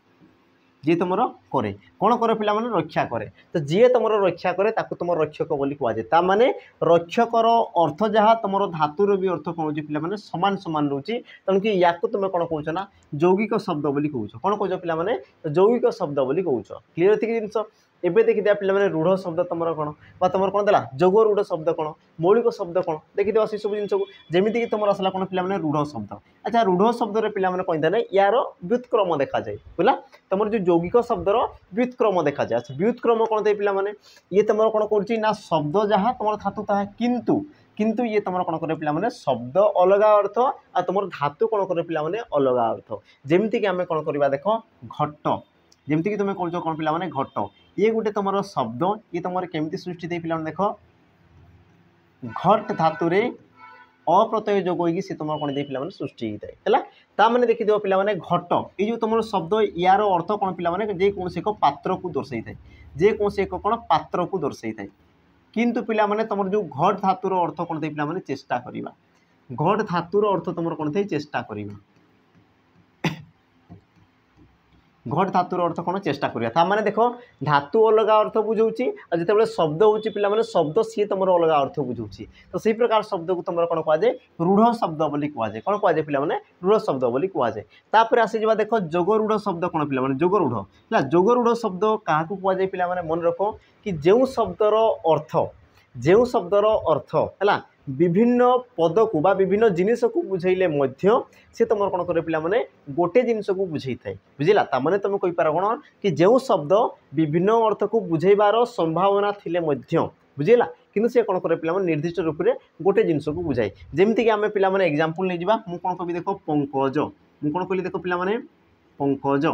जी तुम करे कौन करे पिला माने रक्षा करे। तो जी तुम रक्षा करे ताकू तुम रक्षक बोली कहुए ता माने रक्षकर अर्थ जहाँ तुम धातुर भी अर्थ कौन हो पिला माने समान समान रोचे तेणुक या तुम कौन कौच ना यौगिक शब्द बोली कौच कौन कौच पिला माने यौगिक शब्द बोली कौच। क्लीयर थी जिनस एबे देखिदिया पे रूढ़ शब्द तुम कौन तुम कौन देला जोग रूढ़ शब्द कौन मौलिक शब्द कौन देखिए से सब जिन जमीक तुम आसला कौन पे रूढ़ शब्द। अच्छा रूढ़ शब्द पे कही यार व्युत्क्रम देखा जाए बुला तुम जो यौगिक शब्दर व्युत्क्रम देखा जाए। अच्छा व्युत्क्रम कौन थे पे ये तुम कौन कर शब्द जहाँ तुम धातु ताहा किंतु किंतु ये तुम कौन करे पे शब्द अलग अर्थ आ तुम धातु कौन करे पे अलग अर्थ। जमीक आम कौन करवा देख घट जमीक तुम कौन पे घट ये गोटे तुम शब्द ये तुम केमती सृष्टि दे पे देख घट धातुरे अप्रत्यय जोग होगी सी तुम कौन दे पे सृष्टि होता है। मैंने देखिद पे घट ये जो तुम शब्द यार अर्थ कौन पे जेको एक पात्र को दर्शाई थाए जेको एक कौन पात्र को दर्शाई थाए किंतु पिला माने तुम जो घट धातुर अर्थ कौन थे पे चेष्टा करवा घट धातुर अर्थ तुम कौन थे चेष्टा करवा घट धातुर अर्थ कौन चेष्टा करा माने देख धातु अलग अर्थ बुझाऊँगी और जिते शब्द होची पिला माने शब्द सी तुम अलग अर्थ बुझाऊँगी। तो सही प्रकार शब्द को तुम कौन कहुए रूढ़ शब्द बोली कहुए कौन कहुए पिला माने रूढ़ शब्द बोली कहुए। तापर आसीजा देख जोग रूढ़ शब्द कौन पिला माने जोग रूढ़ है जोग रूढ़ शब्द क्या कहुए पिला माने मन रख कि जो शब्दर अर्थ है विभिन्न पद को बा विभिन्न जिनिस को बुझेले सी तुम कौन करे पिला माने गोटे जिनिस को बुझे थाए बुझेगा। तामाने तुम कहींपार कौन कि जो शब्द विभिन्न अर्थ को बुझेबार संभावना थिले बुझेगा किंतु से कौन करे पिला निर्दिष्ट रूप से गोटे जिनिस को बुझाए। जमीक आम पिला माने एग्जांपल नहीं जावा मु कौन कहि देख पंकज मु कौन कहली देख पिला माने पंकज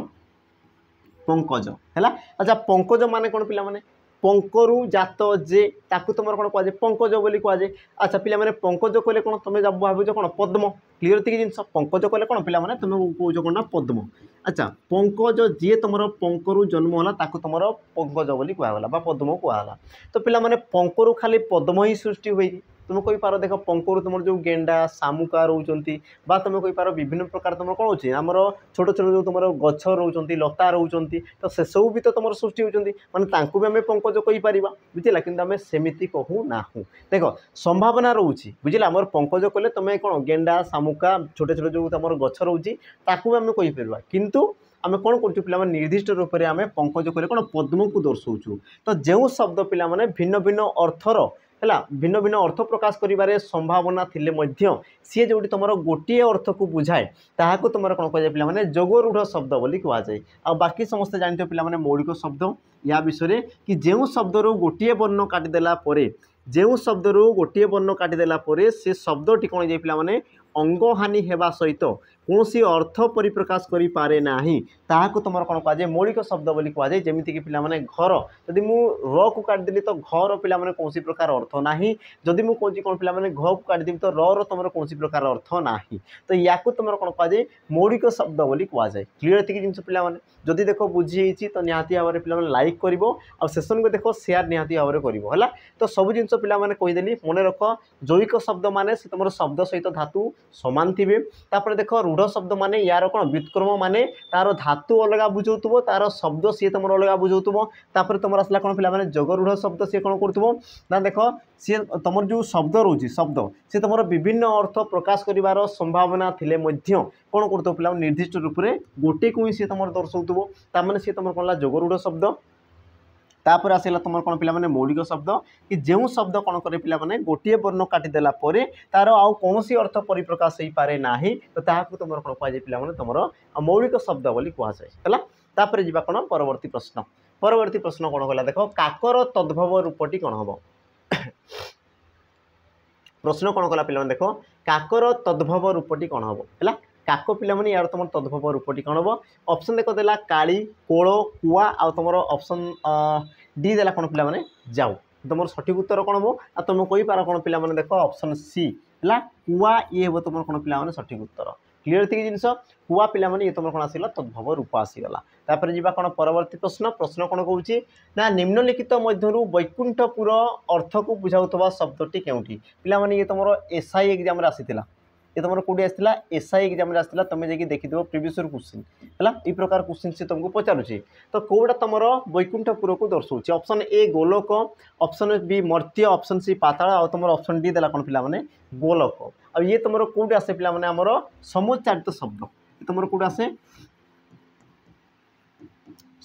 पंकज है। अच्छा पंकज माने कौन पिला माने पंकरु जात जे ताकू तुम कौन कहुए पंकज बोली कहुए। अच्छा पिला माने पंकज कहले कौन तुम भावुच कौन पद्म क्लीयर थी जिन पंकज कहले कौन पिला माने तुम कौच कौन ना पद्म। अच्छा पंकज जी तुम पंकरु जन्म है ताकू तुम पंकज बोली कहला बा पद्म कहला। तो पिला माने पंकरु खाली पद्म ही सृष्टि हुई तुम कहींपार देख पंकरु तुम जो गेंडा शामुका रोचंती बा तुम कहींपार विभिन्न प्रकार तुम कौन हो आमर छोट छोट जो तुम गछ रोचंती लता रोचंती तो से सब भी तो तुम सृष्टि होती माने तांकु भी आम पंकज कहीपर बुझेगा किंतु आम सेमती कहू ना देख संभावना रोचे बुझेगा आमर पंकज कहले तुम कौन गेंडा शामुका छोटे छोटे जो तुम गछ रोचे ताकू आम कहीपर किंतु आम कौन कर निर्दिष्ट रूप से आम पंकज कहले कौन पद्म को दर्शाऊँ। तो जो शब्द पिला माने भिन्न भिन्न अर्थर है भिन्न भिन्न अर्थ प्रकाश करिबारे संभावना थिले मध्य सी जो तुम गोटे अर्थ को बुझाए ताहाको तुम कौन कह पे माने जोग रूढ़ शब्द बोली कहुए। आ बाकी समस्त जानते पे माने मौलिक शब्द या विषय कि जो शब्द रू गोटे वर्ण काटिदेला जो शब्द रू गोटे वर्ण काटिदेला से शब्दटी कौन जाए पे माने अंगहानि हेबा सहित कौन सी अर्थ परिप्रकाश करि पारे नाही ताहाको तुम कौन कहुए मौलिक शब्द बोली कहुए। जमीक पिला माने घर जदि मु र को काटिदेली तो घर पिला माने कौन प्रकार अर्थ नाही जदि मु कहूँ कौन पिला माने घ को काटिदेवी तो र तुम कौन प्रकार अर्थ नाही। तो या तुम कौन कहुए मौलिक शब्द बोली कहुए। क्लीयर थी जिन पिला माने जदि देख बुझी तो निहाती भाव में पिला लाइक कर सेसन को देख सेयार निहाती भाव में कर। तो सब जिन पिला माने कहीदेली मन रख जैविक शब्द माने से तुम शब्द सहित धातु समान थे। तापर देख रूढ़ शब्द माने यार कौन व्युत्क्रम माने तार धातु अलग बुझाऊ तार शब्द सी तुम अलग बुझाऊ। तापर तुम आसला कौन पे जगरूढ़ शब्द सी कौन कर ना देख सी तुम जो शब्द रोचे शब्द सी तुम विभिन्न अर्थ प्रकाश कर संभावना थिले कौन कर पे निर्दिष्ट रूप से गोटे को ही सी तुम दर्शाऊ तार सी तुम कौन जगरूढ़ शब्द। तापर आसला तुम कौन पे मौलिक शब्द कि जो शब्द कौन करे पे गोटे वर्ण काटिदेला तार आउ कौन अर्थ परिप्रकाश हो पारे ना तो ताकू तुम कौन कहुए पे तुम मौलिक शब्द बोली कहुए। तापर जी कौन परवर्ती प्रश्न कौन कहला देख काकर तद्भव रूपटी कौन हम प्रश्न कौन कला पे देख काकर तद्भव रूपटी कौन हम है काक पे यार तुम तद्भव रूपटी कौन हम ऑप्शन देख देला काली कोल कुआ आ तुम ऑप्शन डी देला कौन पे जाऊ तुम सठिक उत्तर कौन हम आ तुम कही पार कौन पे देख ऑप्शन सी है कुआ ये हम तुम कौन पे सठिक उत्तर क्लीयर थी जिनस कुआ पे ये तुम कौन आसला तद्भव रूप आसीगला। तापर जी कौन परवर्ती प्रश्न कौन कहूँ ना निम्नलिखित मध्यरु वैकुंठपुर अर्थ को बुझाऊवा शब्दटी केउठी पे ये तुम एसआई एग्जाम आसी ये तुम कौटी आसाला एसआई एग्जाम आसाला तुम जाकि देखिदेव प्रिवियस क्वेश्चन है ये प्रकार क्वेश्चन से तुमको पचारुचे तो कौटा तुम वैकुंठपुर को दर्शाऊँ option A Golok option B मर्त्य ऑप्शन सी पाताल आ तुम ऑप्शन डी देला कौन पे गोलोक आ ये तुम कौटी आसे पे आमर समुच्चारित शब्द तुम कौट आसे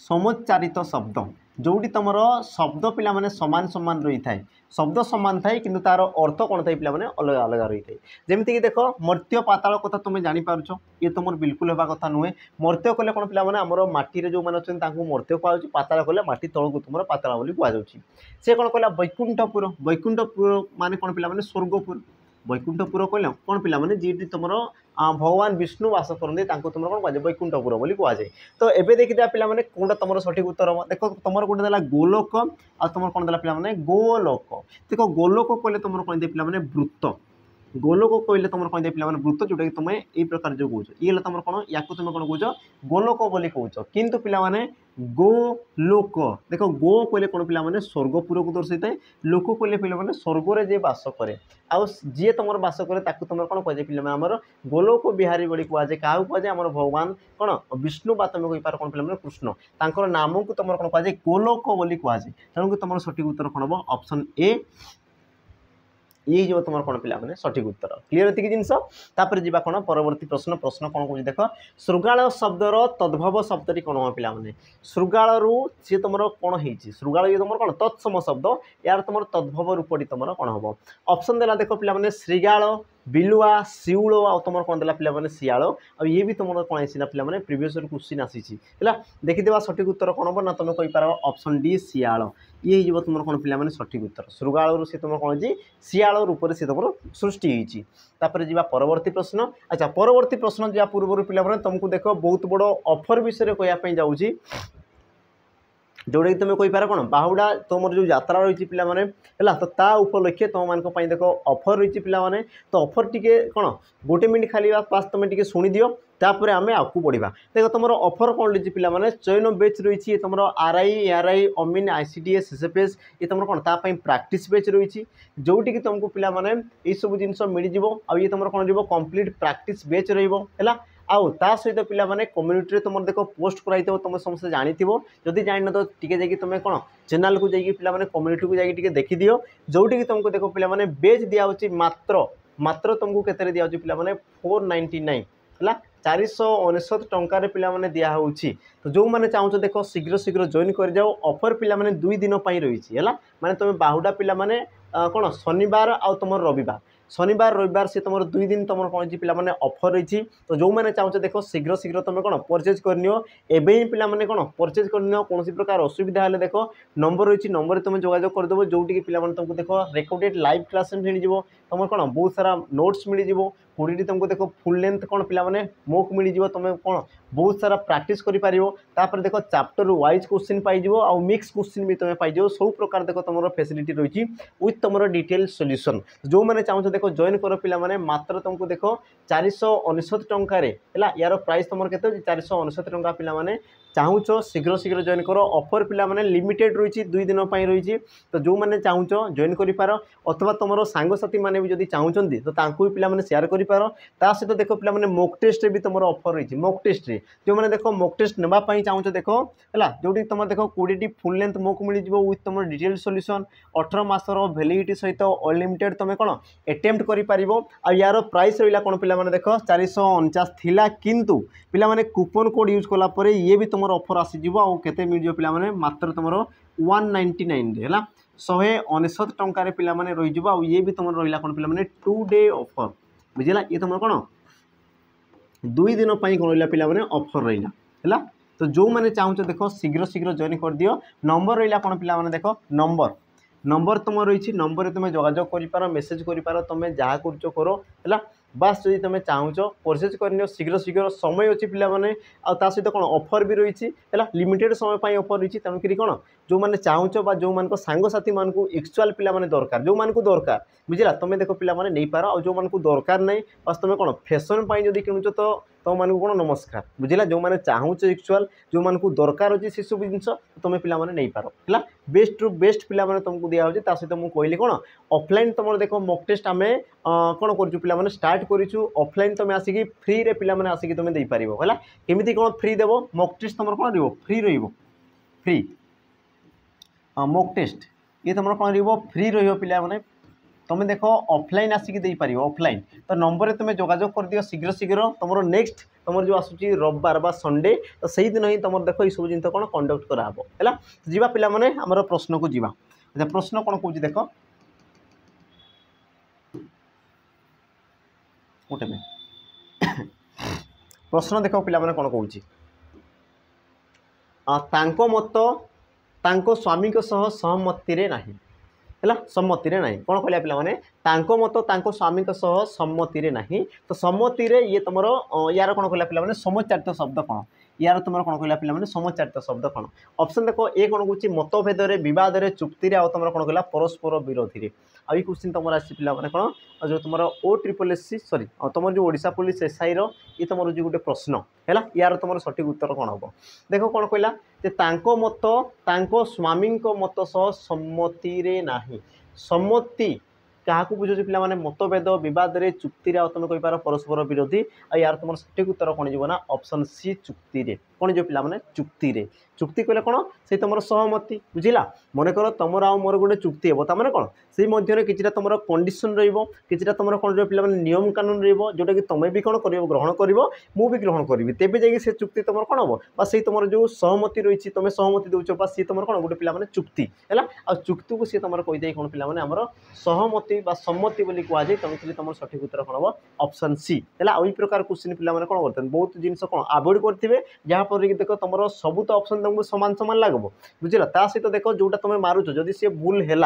समुच्चारित शब्द जोटी तुम शब्द पे सामान सामान रही है शब्द सामान थाए कि तार अर्थ कौन थाए पे अलग अलग रही है जमीक देख मर्त्य पाताल कथा तुम जापर ये तुम बिल्कुल होगा कथा नुहे मर्त्य कले कौन पे आमर माटी जो मैंने अच्छा मर्त्य कहु पाताल कले माटी तौक तुम पाताल बोली कहुच्छी से कौन कहला वैकुंठपुर माने कौन पे स्वर्गपुर वैकुंठपुर कहल कौन पे जी तुम भगवान विष्णु वास करते तुम कौन कह वैकुंठपुर बोली कहुए। तो एबे देखिए पे कौटा तुम सठिक उत्तर हम देख तुम गोटे देला गोलोक आ तुम कौन देला पे गोलोक देख गोलोक कहले तुम कौन दे पे वृत्त गोलोक कहले तुम कौन दे पे वृत्त जोटा कि तुम ये प्रकार जो कौच ये तुम कौन या तुम कौन कौच गोलोक बोली कौच किंतु पे गोलोक देख गो कहले कौन पे स्वर्गपुर को दर्शाई था लोक कहले पे स्वर्ग जे बास कै आउ जी तुम बास कै तुम कौन कहे पे आमर गोलोक बिहारी बोली कहुए क्या कहुए आम भगवान कौन विष्णु बा तुम कहींपार कौन पे कृष्ण तांकर नाम को तुम कौन कहुए गोलोक बोली कहुए तेणुक तुम सठिक उत्तर कौन हम ऑप्शन ए ये जो तुम कौन पे सठिक उत्तर क्लीयर थी जिनस। तापर जी कौन परवर्ती प्रश्न कौन कौन देख श्रृगाल शब्दर तद्भव शब्दटी कौन हम पे श्रृगाल सी तुम कौन हो श्रृगाल ये तुम कौन तत्सम शब्द यार तुम तद्भव रूपटी तुम कौन हम ऑप्शन देला देख पे श्रृगाल बिलुआ शिउल आ तुम कौन देला पे शियाल आ ये भी तुम कौन आसी पे प्रिवियस क्वेश्चन आसी है देखिदेवा सठिक उत्तर कौन हम ना तुम कहींपार ऑप्शन डी शियाल ये हो तुम कौन पे सठिक उत्तर श्रृगाल से तुम कौन जी शियाल रूप से तुम सृष्टि होती। तापर जी परवर्ती प्रश्न अच्छा परवर्ती प्रश्न जा पूर्व पे तुमको देख बहुत बड़ ऑफर विषय कहवाई जाऊँगी जोटा कि तुम कहींपार कौन बाहुड़ा तुम जो यात्रा रही पे तो ता उपलक्षे तुम मान देख ऑफर रही पे तो ऑफर टी कौन गोटे मिनट खाली पास तुम टी शुणी दियो तापर आम आगे बढ़ा देख तुम ऑफर कौन रही पे चयन बेच रही तुम आरआई अमीन आईसीडीएस एसएफएस ये तुम कौन तापाई प्राक्टिस बेच रही जोटी कि तुमको पे सब जिन मिल ये तुम कौन रो कंप्लीट प्राक्टिस बेच रहा आउ ता सहित पिला माने कम्युनिटी तुम देख पोस्ट कराई तुम समस्त जानी जदि जान तो टी तुम कौन चैनल को जाइए पिला माने कम्युनिटी को जाइए देखी दियो जोटी कि तुमको देख पिला माने बेच दिया मात्र मात्र तुमको केते दिया पिला माने 499 है 499 टंकार पिला माने दिया होउची। तो जो मैंने चाहूँ देख शीघ्र शीघ्र जॉइन कर जाओ ऑफर पिला माने 2 दिन रही है माने तुम बाहुडा पिला माने कौन शनिवार आ तुम रविवार शनिवार रविवार से तुम 2 दिन तुम कौन पे ऑफर रही तो जो मैंने चाहूँ देख शीघ्र शीघ्र तुम कौन परचेज करनी एवं ही पे कौन परचेज करनी कौन प्रकार असुविधा है देख नंबर रही नंबर तुम जोगाजोग करदेव जोटि पे तुमको देख रेकर्डेड लाइव क्लास मिल तुम कौन बहुत सारा नोट्स मिल 20 तुमको देख फुल लेंथ कौन पे मोक मिल तुम कौन बहुत सारा प्राक्टिस कर देख चैप्टर वाइज क्वेश्चन पाइज आउ मिक्स क्वेश्चन भी तुम पाइज सब प्रकार देख तुम फैसिलिटी रही विथ तुम डिटेल सॉल्यूशन जो मैंने चाहूँ देख जॉइन कर पे मात्र तुमको देख 499 टंकार यार प्राइस तुम के 499 टंका पे चाहूच शीघ्र शीघ्र जॉइन कर ऑफर पिला माने लिमिटेड रही 2 दिन रही तो जो मैंने चाहूच जॉइन कर पार अथवा तुम सांगसाथी मैंने भी जब चाहते तो भी पिला माने शेयर कर पार ता सहित देख पिला माने मॉक टेस्ट भी तुम ऑफर रही मॉक टेस्ट जो मैंने देख मॉक टेस्ट नापी चाहूच देख है जो तुम देख 20 full length mock mill with तुम डिटेल सॉल्यूशन 18 मासर वैलिडिटी सहित अनलिमिटेड तुम कौन अटेम्प्ट कर यार प्राइस रहा कौन पिला माने देख 449 थिला किंतु पिला माने कूपन कोड यूज कला परे ये भी तुम ऑफर आसीजिवो आ केते मिल पिला माने मात्र तुम 199 रे हला 199 टंका पिला माने रही जिवो आ ये भी तुम रहिला कौन पिला माने 2 डे ऑफर बुझिला ये तुम कौन 2 दिन कौन रहा पिला माने ऑफर रहा है तो जो मैंने चाहूच देख शीघ्र शीघ्र जॉइन कर दियो नंबर रहा कौन पिला माने देख नंबर तुम रही नंबर तुम जोगाजोग कर मेसेज कर तुम जहाँ कर है बास जब तुम चाहूच परचेज कर शीघ्र शीघ्र समय अच्छी पिला माने आ सहित कौन ऑफर भी रही है लिमिटेड समय ऑफर रही तेणुक कौन जो मैंने चाहूच जो मान सांगसाथी मान एक्चुअल पिला माने दरकार जो मान दरकार बुझला तुम देख पिला माने नहीं पार और जो मान दरकार नहीं बस तुम कौन फैशन जब किणुच तो तुम मान कौन नमस्कार बुझला जो मैंने चाहूच एक्चुअल जो मान दरकार अच्छी से सब जिन तुम पिला माने नहीं पार है बेस्ट रु बेस्ट पिला माने तुमको दिया होची सहित मुझे कहली कौन ऑफलाइन तुम देख मॉक टेस्ट आम कौन करूँ पिला माने स्टार्ट करूँ ऑफलाइन तुम आसिक फ्री रे पिला माने आसिक तुम दे पार है केमी कौन फ्री देव मॉक टेस्ट तुम कौन रही फ्री फ्री मॉक टेस्ट ये तुम कौन रही फ्री रहा माने तुम देख ऑफलाइन आसिक दे पार ऑफलाइन तो नंबर तुम जोगाजोग कर दियो शीघ्र शीघ्र तुम नेक्स्ट तुम जो आसूची रविवार बा संडे तो सही दिन ही तुम देख ये सब जिन कौन कंडक्ट कराब है जीवा पिला माने आमर प्रश्न को जीवा अच्छा प्रश्न कौन कौन देख गोटे मिनट प्रश्न देख पिला माने कौन कौन मत तांको स्वामी सह सहमति रे नाही है सम्मति रे नहीं कौन कहला पिला माने तांको मत तांको स्वामी सह सम्मति रे नहीं तो सम्मति रे ये तुम यार कौन कहला पिला माने समुच्चारित शब्द कौन यार तुम कौन कहला पिला माने समुच्चारित शब्द कौन ऑप्शन देखो ए कौन कहूँ मतभेद बद चुक्ति तुम कौन कहला परस्पर विरोधी रे आ क्वेश्चन तुम आसी पिला माने कौन जो तुम OSSC सॉरी तुम जो ओडिशा पुलिस SI ये तुम जो गोटे प्रश्न है यार तुम सठिक उत्तर कौन हम देख कौन कहला तांको मत तांको स्वामी मत सह सम्मति रे नाही सम्मति क्या बुझे पिला माने मतभेद बद चुक्ति तुम कहींपार परस्पर विरोधी आ यार तुम सठिक उत्तर कौन जीवना ऑप्शन सी चुक्ति रे कौन जो पिला माने चुक्ति रे चुक्ति कहले कौन से तुम सहमति बुझिला मन कर तुम आ मोर गोटे चुक्ति हे तार कौन से मध्य किसी तुम कंडीशन रहा तुम कौन पिला माने नियम कानून रोटा कि तुम भी कौन कर ग्रहण कर मु भी ग्रहण करी तेज जा से चुक्ति तुम कौन हम से तुम जो सहमति रही तुम सहमति दौच सी तुम कौन गोटे पिला माने चुक्ति है आ चुक्ति को सी तुम कहीदे कौन पिला माने आमर सहमति बा सम्मति बोली कहुए तेणुक तुम सठिक उत्तर कौन हम ऑप्शन सी है आई प्रकार क्वेश्चन पिला माने कौन करते बहुत जिनस कौन अवॉइड करेंगे जहाँफल कि देख तुम सब तो ऑप्शन तुमको सामान सामान लगब बुझल ता सहित देख जोटा तुम मारुच जदि सी भूल है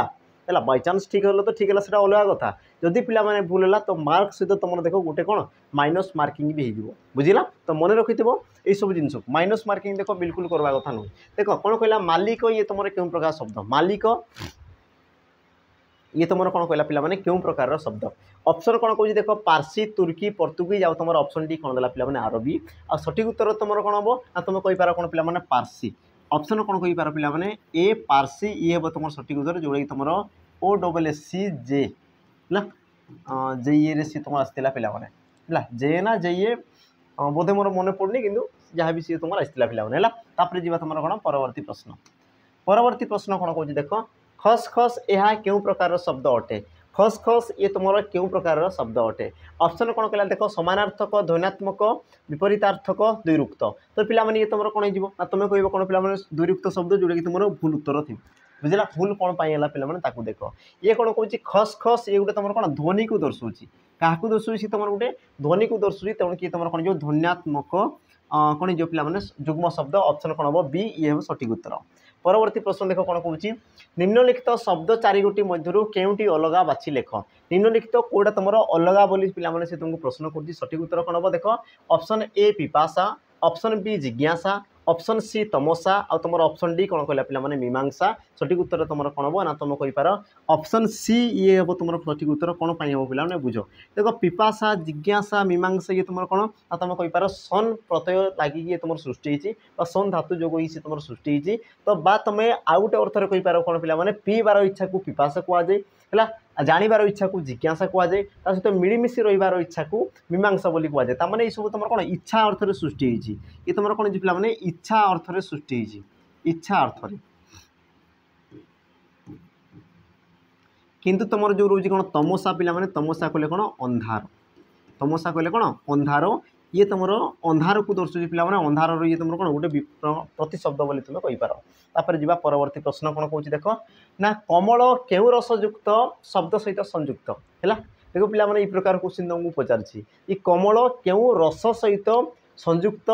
बाई चान्स ठीक है तो ठीक है से अलग कथा जदि पिला माने भूल है तो मार्क सहित तुम देख गोटे कौन माइनस मार्किंग भी हो बुझला तो मन रखि ये सब जिन माइनस मार्किंग देख बिल्कुल करवा कथा नुह देख कौन कहला मालिक ये तुम क्यों प्रकार शब्द मालिक ये तुम कौन कहला पिला माने क्यों प्रकार शब्द ऑप्शन कौन कह देख पारसी तुर्की पर्तुगीज आ तुम ऑप्शन टी कौन देला पिला माने अरबी आ सठिक उत्तर तुम कौन हम ना तुम कहींपार कौन पिला माने पारसी ऑप्शन कौन कहींपार पिला माने ए पारसी ये हम तुम सठिक उत्तर जोड़ा कि तुम OSSC ना JE रे सी तुम आसला पिला माने है जे ना JE बोधे मोर मन पड़नी कि जहाँ भी सी तुम आसला पिला माने है जीवा तुम कौन परवर्ती प्रश्न कौन कह देख खस खस यह क्यों प्रकार शब्द अटे खस खस ये तुम क्यों प्रकार शब्द अटे ऑप्शन कौन कहला देख समानार्थक ध्वन्यात्मक विपरीतार्थक द्विरुक्त तो पिला माने ये तुम कौन हो तुम कह कौन पिला माने द्विरुक्त शब्द जोड़ा कि तुम भूल उत्तर थी बुझला भूल कौन पाई पिला माने ताकू देख ये कौन कहूँ खस खस ये गोटे तुम कौन ध्वनि को दर्शाऊँ क्या दर्शाऊँ तुम गोटे ध्वनि को दर्शाऊँ तेणु कि तुम कौन जो ध्वन्यात्मक कौन जो पिला माने युग्म शब्द ऑप्शन कौन हम बी ये हम सठिक उत्तर परवर्ती प्रश्न देख कौन कहूँ निम्नलिखित शब्द 4 गोटी मध्य केउटी अलग बाछि लेख निम्नलिखित कौटा तुम अलग बोली पिला से तुमको प्रश्न कर सठिक उत्तर कौन हम देख ऑप्शन ए पिपासा ऑप्शन बी जिज्ञासा ऑप्शन सी तमसा आ तुम ऑप्शन डी कौन कहला पे मीमांसा सठिक उत्तर तुम कौन हम ना तुम कहींपार ऑप्शन सी ये हम तुम सठिक उत्तर कौन पाई हम पे बुझ देख पिपासा जिज्ञासा मीमांसा ये तुम कौन ना तुम कहींपार सन प्रत्यय लगिकी तुम सृष्टि होती सन धातु जो तुम सृष्टि होती तो बा तुम आउ गोटे अर्थर कहींपार कौन पे पीबार इच्छा को पिपासा कहुए है जानिबार इच्छा को जिज्ञासा कहुए सहित मिलमिशी रही इच्छा को मीमांसा बोली कहुए ताने सब तुम कौन इच्छा अर्थ सृष्टि होती ये तुम कौन पे इच्छा अर्थ सृष्टि होती इच्छा अर्थ किंतु तुम जो रोज कौन तमसा पे तमसा कहले कौन अंधार तमसा कहले कौन अंधार ये तुम अंधार को दर्शाऊँ पे अंधार ये तुम कौन गोटे प्रतिशब्द बोली तुम कहींपार तापर जी परवर्ती प्रश्न कौन कौन देख ना कमल क्यों रसयुक्त शब्द सहित संयुक्त है देखो पे ये प्रकार क्वेश्चन तुमको पचार ये कमल क्यों रस सहित संयुक्त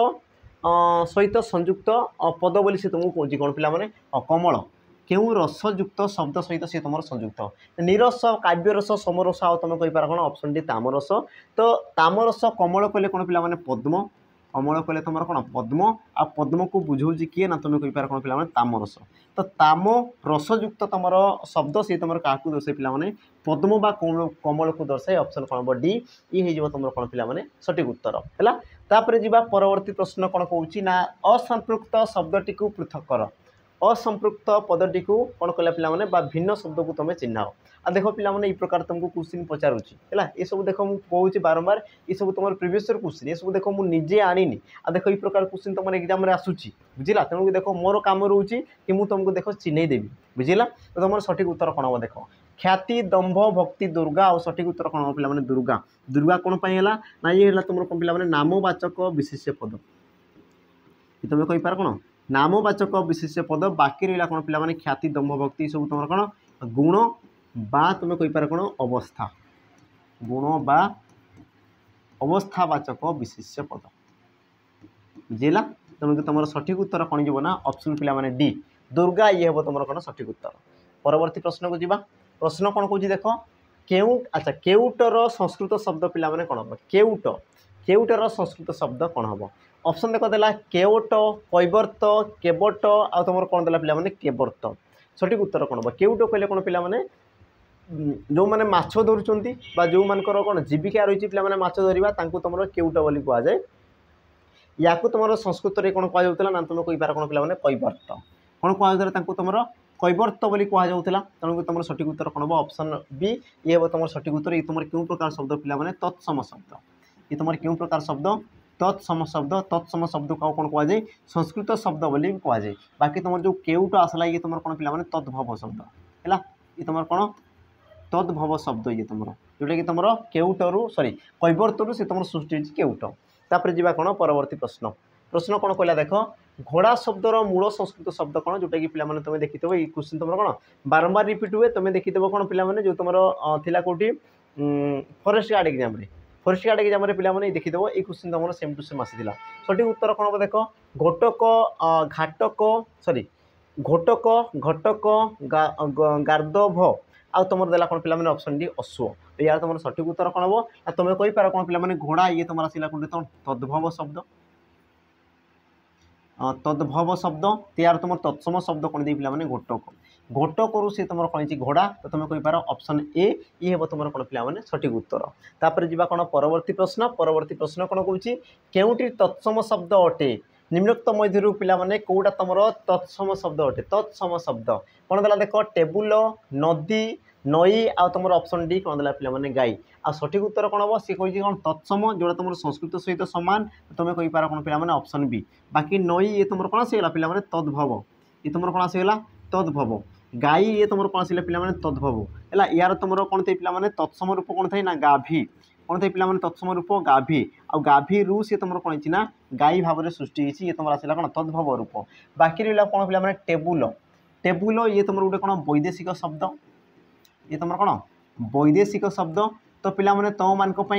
पद बोली सी तुमको कौन कौन पे कमल क्यों रसयुक्त शब्द सहित सी तुम संयुक्त निरस काव्यरस समरस आ तुम कहींपार कौन ऑप्शन डी तामरस तो तामरस कमल कहले कौन पे पद्म कमल कहले तुम कौन पद्म आ पद्म को बुझाऊँ किए ना तुम कहींपार कौन पे तामरस तो ताम रसयुक्त तुम शब्द सी तुम क्या दर्शाए पे पद्म बा कमल को दर्शाए ऑप्शन कौन हम डी ये हो तुम कौन पे सठिक उत्तर है तापर जी परवर्ती प्रश्न कौन कौन ना असंपृक्त शब्दटी को पृथक कर असंपृक्त पदटी को कौन कला पे भिन्न शब्द को तुम चिन्हाओ आ देख पे प्रकार तुमको क्वेश्चन पचारूँ है ये सब देख मुझे बारंबार ये सब तुम प्रीवियस क्वेश्चन ये सब देख मुझे आनी आ देख ये प्रकार क्वेश्चन तुम एग्जाम आसूची बुझला तेणु देख मोर कम रोचे कि मुझे तुमको देख चिन्ह देवी बुझला तो तुम सठिक उत्तर कौन हम देख ख्याति दंभ भक्ति दुर्गा और सठिक उत्तर कौन हम पे दुर्गा दुर्गा कौन पाई ना ये तुम कौन पे नामवाचक विशेष्य पद तुम कहींपार कौन नामवाचक विशेष्य पद बाकी रहा कौन पे ख्याति दंभ भक्ति सब तुम कौन गुण बा तुम कहींपार कौन अवस्था गुण बा अवस्थावाचक विशेष्य पद बुझेगा तेणुक तुम सठिक उत्तर कौन जीव ना ऑप्शन पे डी दुर्गा ये हम तुम कौन सठिक उत्तर परवर्ती प्रश्न को जी प्रश्न कौन कौन देख केउ अच्छा केउटर संस्कृत शब्द पे कौन हम केउट केउटर संस्कृत शब्द कौन हम ऑप्शन देख देला केवट कैवर्त केवट आ तुम कौन देला पे केवर्त सठिक उत्तर कौन हम केउट कहले कौन पे जो मैंने माछ धरुंच जो मानकर कौन जीविका रही पे माछ धरवा तुम केउट बोली कहुए या तुम संस्कृत में कौन कहला ना तुम कहींपार कौन पे कैवर्त कौन कहला तुम कैवर्त बोली कहला तेणुक तुम सठिक उत्तर कौन हम ऑप्शन बी ये हम तुम सठिक उत्तर ये तुम क्यों प्रकार शब्द पे तत्सम शब्द ये तुम क्यों प्रकार शब्द तत्सम शब्द को कौन कहुए संस्कृत शब्द बोली कहुए बाकी तुम जो केउट आसला ये तुम कौन पे तद्भव शब्द है ये तुम कौन तद्भव शब्द ये तुम जोटा कि तुम केउटरू सॉरी कैवर्तरू से तुम सृष्टि केउट तापर जी कौन परवर्ती प्रश्न प्रश्न कौन कहला देख घोड़ा शब्दर मूल संस्कृत शब्द कौन जोटा कि पे तुम देखी ये क्वेश्चन तुम कौन बारंबार रिपीट हुए तुम देखी कौन पे जो तुम थिला कौटी forest guard exam forest guard exam पे देखीदेव ये क्वेश्चन तुम सेम टू सेम आसी सठिक उत्तर कौन हम देख घोटक घाटक सॉरी घोटक घटक गार्दभ आ तुम देला कौन पे ऑप्शन डी अश्व यार तुम सठिक उत्तर कौन हम तुम कहींपार कौन पे घोड़ा ये तुम आसला कौन तद्भव शब्द तद्भव शब्द यार तुम तत्सम शब्द कौन दे पे घोटक घोटकरू सी तुम कौन घोड़ा तो तुम कहींपार ऑप्शन ए ये हम तुम कौन पे सठिक उत्तर तापर जी कौन परवर्ती प्रश्न कौन कौन केउटी तत्सम शब्द अटे निम्नोक्त मध्य पे कौटा तुम तत्सम शब्द अटे तत्सम शब्द कौन देला देख टेबुल नदी नई आ तुम ऑप्शन डी कौन देला पे गाई आ सठिक उत्तर कौन हम सी कही कौन तत्सम जोड़ा तुम संस्कृत सहित सामान तुम कहींपार कौन पे ऑप्शन बी बाकी नई ये तुम कौन आसगला पे तद्भव ये तुम कौन आसगला तद्भव गाई ये तुम कौन आसला पे तद्भव है यार तुम कौन थे पे तत्सम रूप कौन थे ना गाभी कौन थे पे तत्सम रूप गाभी आ गाभी रू सी तुम कौन ना गाई भाव में सृष्टि ये तुम आसला कौन तद्भव रूप बाकी रहा कौन पे टेबुल टेबुल ये तुम गोटे कौन वैदेशिक शब्द ये तुम कौन वैदेशिक शब्द तो पिलाने तुम मान कम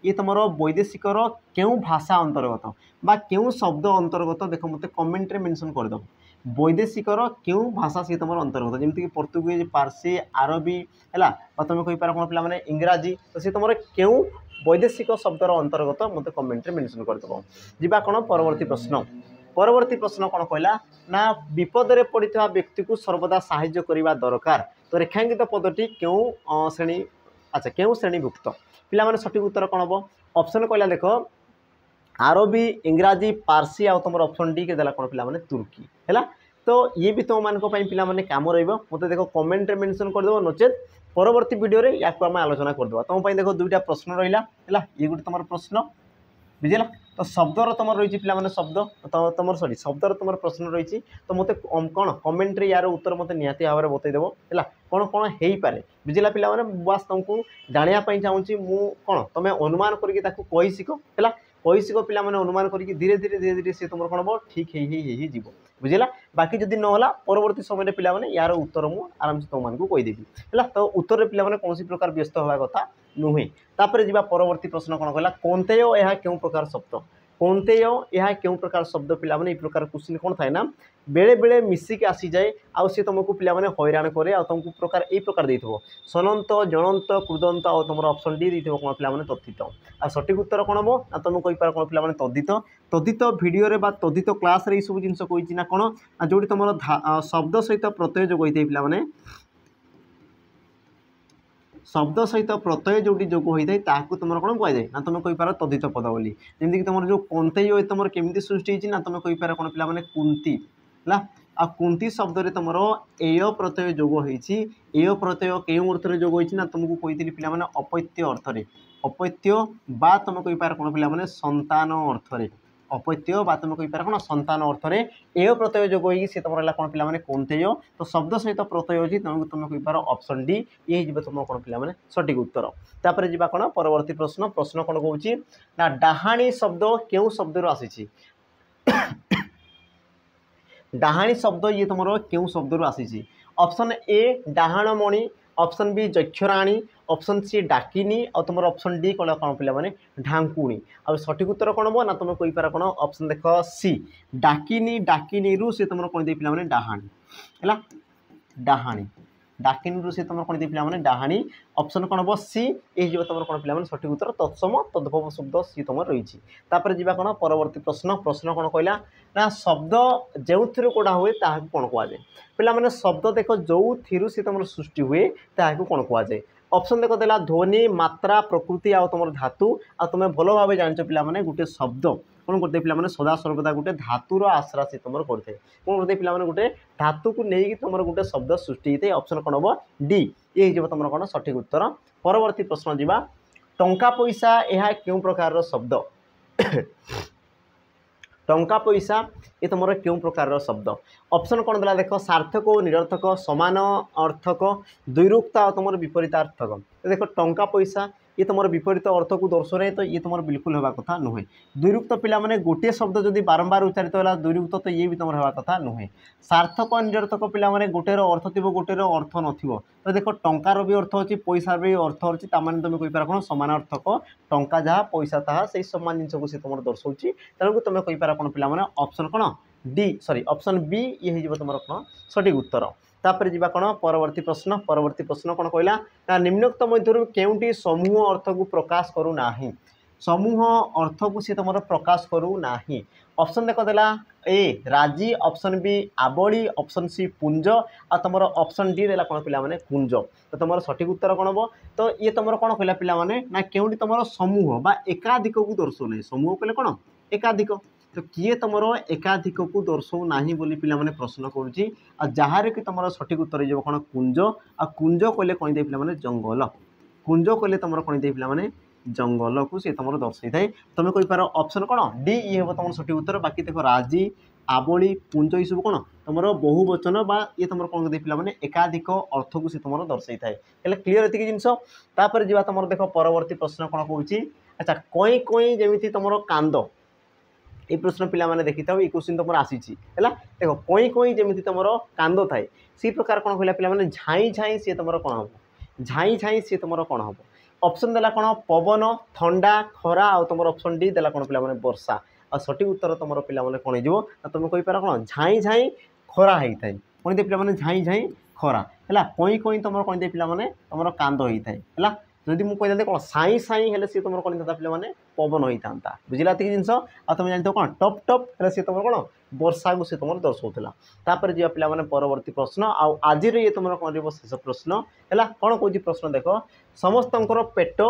ये तुम वैदेशिकर क्यों भाषा अंतर्गत बा क्यों शब्द अंतर्गत देख मत कमेंट रे मेंशन करदेव वैदेशिकर क्यों भाषा सी तुम अंतर्गत जमीक पोर्तुगीज पार्सी आरबी है तुम कहींपार कौन पे इंग्राजी तो सी तुम क्यों वैदेशिक शब्दर अंतर्गत मत कमेंट रे मेंशन करदेव जी कौन परवर्ती प्रश्न परवर्ती प्रश्न कौन कहला ना विपद पड़ता व्यक्ति को सर्वदा साहाय्य करने दरकार। तो रेखांकित पदटी क्यों श्रेणी अच्छा क्यों श्रेणीभुक्त पिला माने सठिक उत्तर कौन हम ऑप्शन कहला देख आरबी इंग्राजी पार्सी आ तुम ऑप्शन डी के देला कौन पिला माने तुर्की है। तो ये भी तुम मान पिला माने काम रहिबो मते देखो कमेंट रे मेंशन कर देबो नचेत परवर्ती वीडियो रे याको आम आलोचना कर देबा। तुम देखो दुईटा प्रश्न रहिला है ये गोटे तुम प्रश्न बुझेगा। तो शब्दर तुम रही पे शब्द तुम सॉरी शब्दर तुम प्रश्न रही तो मत कौन कमेंट यार उत्तर मत निहाती भाव में बतईदेव है कौन कौन हो पारे बुझेगा पिला बस तुमको जानापी चाहूँगी मु कौन तुम अनुमान करके कही शिख है कही शिख पिला अनुमान करके धीरे धीरे धीरे धीरे सी तुम कौन हम ठीक है बुझेगा। बाकी जदि नहला परवर्ती समय पिला यार उत्तर मुझे आराम से तुमको कहीदेवी है। तो उत्तर पिला कौन प्रकार व्यस्त हवा कथा नुहे। तापर जी परवर्ती प्रश्न कौन कहला कौंतेय यह क्यों प्रकार शब्द कौंतेय यह क्यों प्रकार शब्द पिला माने ये प्रकार क्वेश्चन कौन थाए ना बेले बेले मिसिक आसी जाए आउ सी तुमको पिला माने हैरान करे आ तुमको प्रकार ए प्रकार देइथबो सनंत जनंत कृदंत आ तुम ऑप्शन डी देइथबो कोन पिला माने तद्धित आ सठिक उत्तर कोन हो ना तुम कहि पार कोन पिला माने तद्धित तद्धित वीडियो रे बा तद्धित क्लास रे ई सब जिंस कहिछि ना कोन जोडी तुम शब्द सहित प्रत्यय जो होइते पिला माने शब्द सहित प्रत्यय जोटी जोग होता है ताकू तुम कौन कह जाए ना तुम कहींपार तद्धित पद बोली जमीक तुम जो कौंतेय तुम केमी सृष्टि होती ना तुम कहींपार कौन पिला माने कुंती है आ कुंती शब्द रे तुम एय प्रत्यय जोग होती एय प्रत्यय क्यों अर्थ जोग होती ना तुमको कही पिला माने अपत्य अर्थ अपत्य बा तुम कहींपार कौन पिला माने संतान अर्थ अपत्य बा तुम कहींपार कौन संतान अर्थ एय प्रत्यय जोग सी तुम रहा कौन पिला माने कौंतेय तो शब्द सहित प्रत्यय अच्छी तुमको तुम कहींपार ऑप्शन डी ये तुम कौन पिला माने सठिक उत्तर। तापर जी कौन परवर्ती प्रश्न प्रश्न कौन कहूँ ना डाहाणी शब्द क्यों शब्द आसी डाहाणी शब्द ये तुम क्यों शब्द आसी ऑप्शन ए डाहाणमणि ऑप्शन बी जक्षराणी ऑप्शन सी डाकिनी और तुम ऑप्शन डी कौन कौन पिला माने ढांकुणी आ सठिक उत्तर कौन हम ना तुम कहींपार कौन ऑप्शन देख सी डाकिनी डाकिनी रु से तुम कौन दे पिला माने डाहाणी है डाहाणी डाकिनी रु से तुम कौन दे पिला माने डाहाणी ऑप्शन कौन हम सी ये तुम कौन पिला माने सठिक उत्तर तत्सम तद्भव शब्द सी तुम रही। तापर जी कौन परवर्ती प्रश्न प्रश्न कौन कहला ना शब्द जो कोड़ा हुए ताकू कौन कहुए पिला माने शब्द देख जो थी सी तुम सृष्टि हुए ताकू कौन कहुए ऑप्शन देख देला ध्वनि मात्रा प्रकृति आ तुम धातु आ तुम भल भाव जान पिला माने गोटे शब्द कौन करते पिला माने सदा सर्वदा गोटे धातुर आश्रा से तुम करते कौन करते पिला माने गोटे धातु को लेकिन तुम गोटे शब्द सृष्टि होते ऑप्शन कौन हम डी ये तुम कौन सठिक उत्तर। परवर्ती प्रश्न जीवा टंका पैसा यह क्यों प्रकार शब्द टंका पैसा ये तुम क्यों प्रकार शब्द ऑप्शन कौन देला देख सार्थक और निरर्थक समान अर्थक द्विरुक्त और तुम विपरीतार्थक देख टंका पैसा ये तुम विपरीत अर्थ को दर्शाए तो ये तुम बिल्कुल होगा कथा नुहे द्विरुक्त पिला माने गोटे शब्द जदि बारंबार उच्चारित होला द्विरुक्त तो ये भी तुम होगा कथा नुहे सार्थक निरर्थक पिला माने गोटेर अर्थ थी गोटेर अर्थ नथिबो तो देख टंकार भी अर्थ अच्छी पैसार भी अर्थ अच्छी ताने तुम कहींपार कौन समानार्थक टंका जहाँ पैसा ताहा से सामान जिनस को सी तुम दर्शाऊँगी तेणुक तुम कहींपार कौन पिला माने ऑप्शन कौन डी सॉरी ऑप्शन बी ये तुम कौन सठिक उत्तर। तापर जी कौन परवर्ती प्रश्न कौन कहला ना निम्नोक्त मध्य केउटी समूह अर्थ को प्रकाश करू नाही समूह अर्थ को सी तुम प्रकाश करू नाही ऑप्शन देख देला ए राजी ऑप्शन बी आवली ऑप्शन सी पुंज आ तुम ऑप्शन डी देला कौन पिला माने कुंज तो तुम सठिक उत्तर कौन हम तो ये तुम कौन कहला पिला माने ना केउटी तुम समूह बा एकाधिक को दर्शाऊ समूह कहले कौन एकाधिक तो किए तुम एकाधिक को दर्शाऊ ना बोली पिला माने प्रश्न करुच्ची जार कि तुम सठिक उत्तर हो कौन कुंज आ कुंज कहले कौन दे पिला माने जंगल कुंज कहले तुम कौन दे पिला माने जंगल को सी तुम दर्शाई थाए तुम कहींपार ऑप्शन कौन डी ये हम तुम सठिक उत्तर। बाकी देख राजी आवली पुंज ये सब कौन तुम बहुवचन बा ये तुम कौन दे पिला माने एकाधिक अर्थ को सी तुम दर्शाई थाए क्लीयर एतिक जिनस। तापर जी तुम देख परवर्ती प्रश्न कौन कहूँ अच्छा कई कई जमी तुम कांद ये प्रश्न पिला माने देखी था ये क्वेश्चन तुम आसी है देख कई कई जमी तुम कांद थाए सी प्रकार कौन कहला पिला माने झाई झाई सी तुम कौन हम झाई झाई सी तुम कौन हम ऑप्शन देला कौन पवन ठंडा खरा आ तुम ऑप्शन डी देला कौन पिला माने वर्षा आ सठिक उत्तर तुम पिला माने कौन हो तुम कहींपार कौन झाई झाई खरा होता है कौन दे पिला माने झाई झाई खरा है कई कई तुम कौन दे पिला माने तुम कांद होता है जदि मुझे कहते कौन साई साई हेल्ले सी तुम कौन था पे पवन होता बुझला ये जिन तुम जानते कौन टप टप हेल्ले सी तुम कौन वर्षा को सी तुम दर्शाऊला तापर जी पे परवर्ती प्रश्न आज ये तुम कर शेष प्रश्न है कौन कौन प्रश्न देख समस्त पेट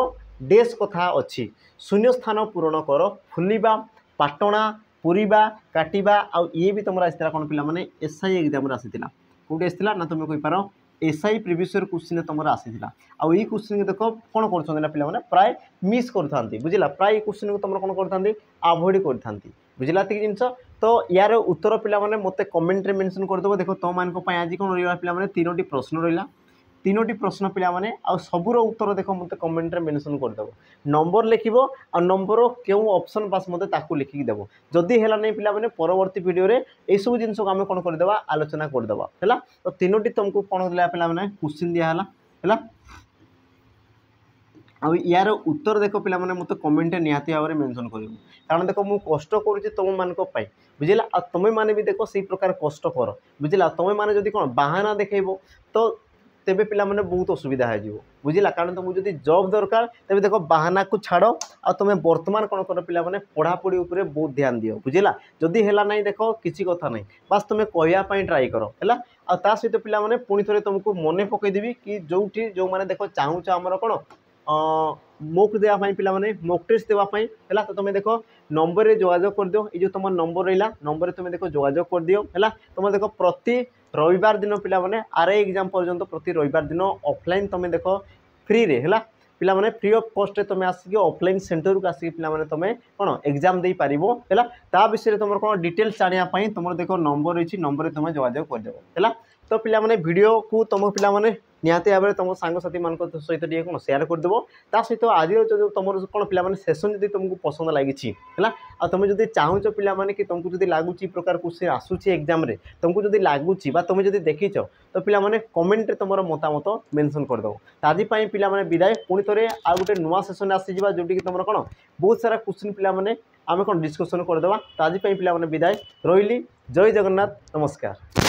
डेस कथा अच्छी शून्य स्थान पूरण कर फुलवा पाटणा पूरीबा काटिबा आ ये भी तुम आसाला कौन पे एसआई एग्जाम आसाला कौटे आसाला ना तुम कहींपार एसआई प्रिवियस ईयर क्वेश्चन तुम आसाला आउ ये क्वेश्चन देख कौन कर पे प्राय मिस कर बुझला प्राय क्वेश्चन को तुम कौन कर आभोड कर बुझला जिन तो यार उत्तर पे मत कमेंट मेंशन करदेव देख तुम आज कौन रहा पे 3टी प्रश्न रहा 3टी प्रश्न पे सबूर उत्तर देख मत कमेंट मेंशन करदेव नंबर लिख आ नंबर क्यों ऑप्शन पास मत लिखिक देव जदि है नहीं पे परवर्ती वीडियो रे ये सब जिन आम कौन करदे आलोचना करदे है तो 3टी तुमको कौन दिला पे क्वेश्चन दिहला है आ यार उत्तर देख पे मत कमेंट निहाती भाव में मेंशन कर कारण देख मुझे कष्ट करुँच तुम मान बुझला आ तुम मैंने भी देख से प्रकार कष्ट कर बुझला तुम मैंने जदि कौन बाहाना देखेब तो तेबे पिला माने बहुत असुविधा हो बुझला कारण तुमको जदि जॉब दरकार तेबे देखो बाहाना को छाड़ आ तुम वर्तमान कौन कर पिला माने पढ़ापढ़ी उपरे बहुत ध्यान दियो बुझला जदि है नहीं देख किसी कथा नहीं बस तुम कहवाई ट्राए कर है आ सहित पिला माने पुणी थे तुमको मन पकईदेवी कि जोठी जो मैंने देख चाहूच आमर कौन मोक देवाई पे मोक टेस्ट देवाई है तो तुम देख नंबर रे जोगाजोग कर दियो ये जो तुम नंबर रहा नंबर तुम देख जोगाजोग कर दियो है तुम देख प्रति रविवार दिन पिला माने आरआई एग्जाम पर्यंत प्रति रविवार दिन ऑफलाइन तुम देख फ्री रे है पिला माने फ्री ऑफ कॉस्ट तुम आसिक ऑफलाइन सेंटर को आसिक पिला माने तुम कौन एग्जाम दे पारिबो है ता विषय तुम कौन डिटेल्स जानापी तुम देख नंबर रही नंबर तुम जोगाजोग करदेव है तो पिला माने वीडियो को तुम पिला माने निहाती भाव में तुम सांगसाथी मान सहित कौन सेयार करदेव ता सहित आज जो तुम कौन पे सेसन जब तुमको पसंद लगी है आ तुम जब चाहूच पे कि तुमको जब लगुच प्रकार क्वेश्चन आसूची एग्जाम तुमको जब लगुच तुम जब देखीच तो पे कमेंट तुम मतामत मेंशन करदेव तो आज पे विदाय पुणी थे आ गए नुआ सेसन आसीजा जोटि तुम कौन बहुत सारा क्वेश्चन पे आम कौन डिस्कसन करदे तो आज पे विदाय रही जय जगन्नाथ नमस्कार।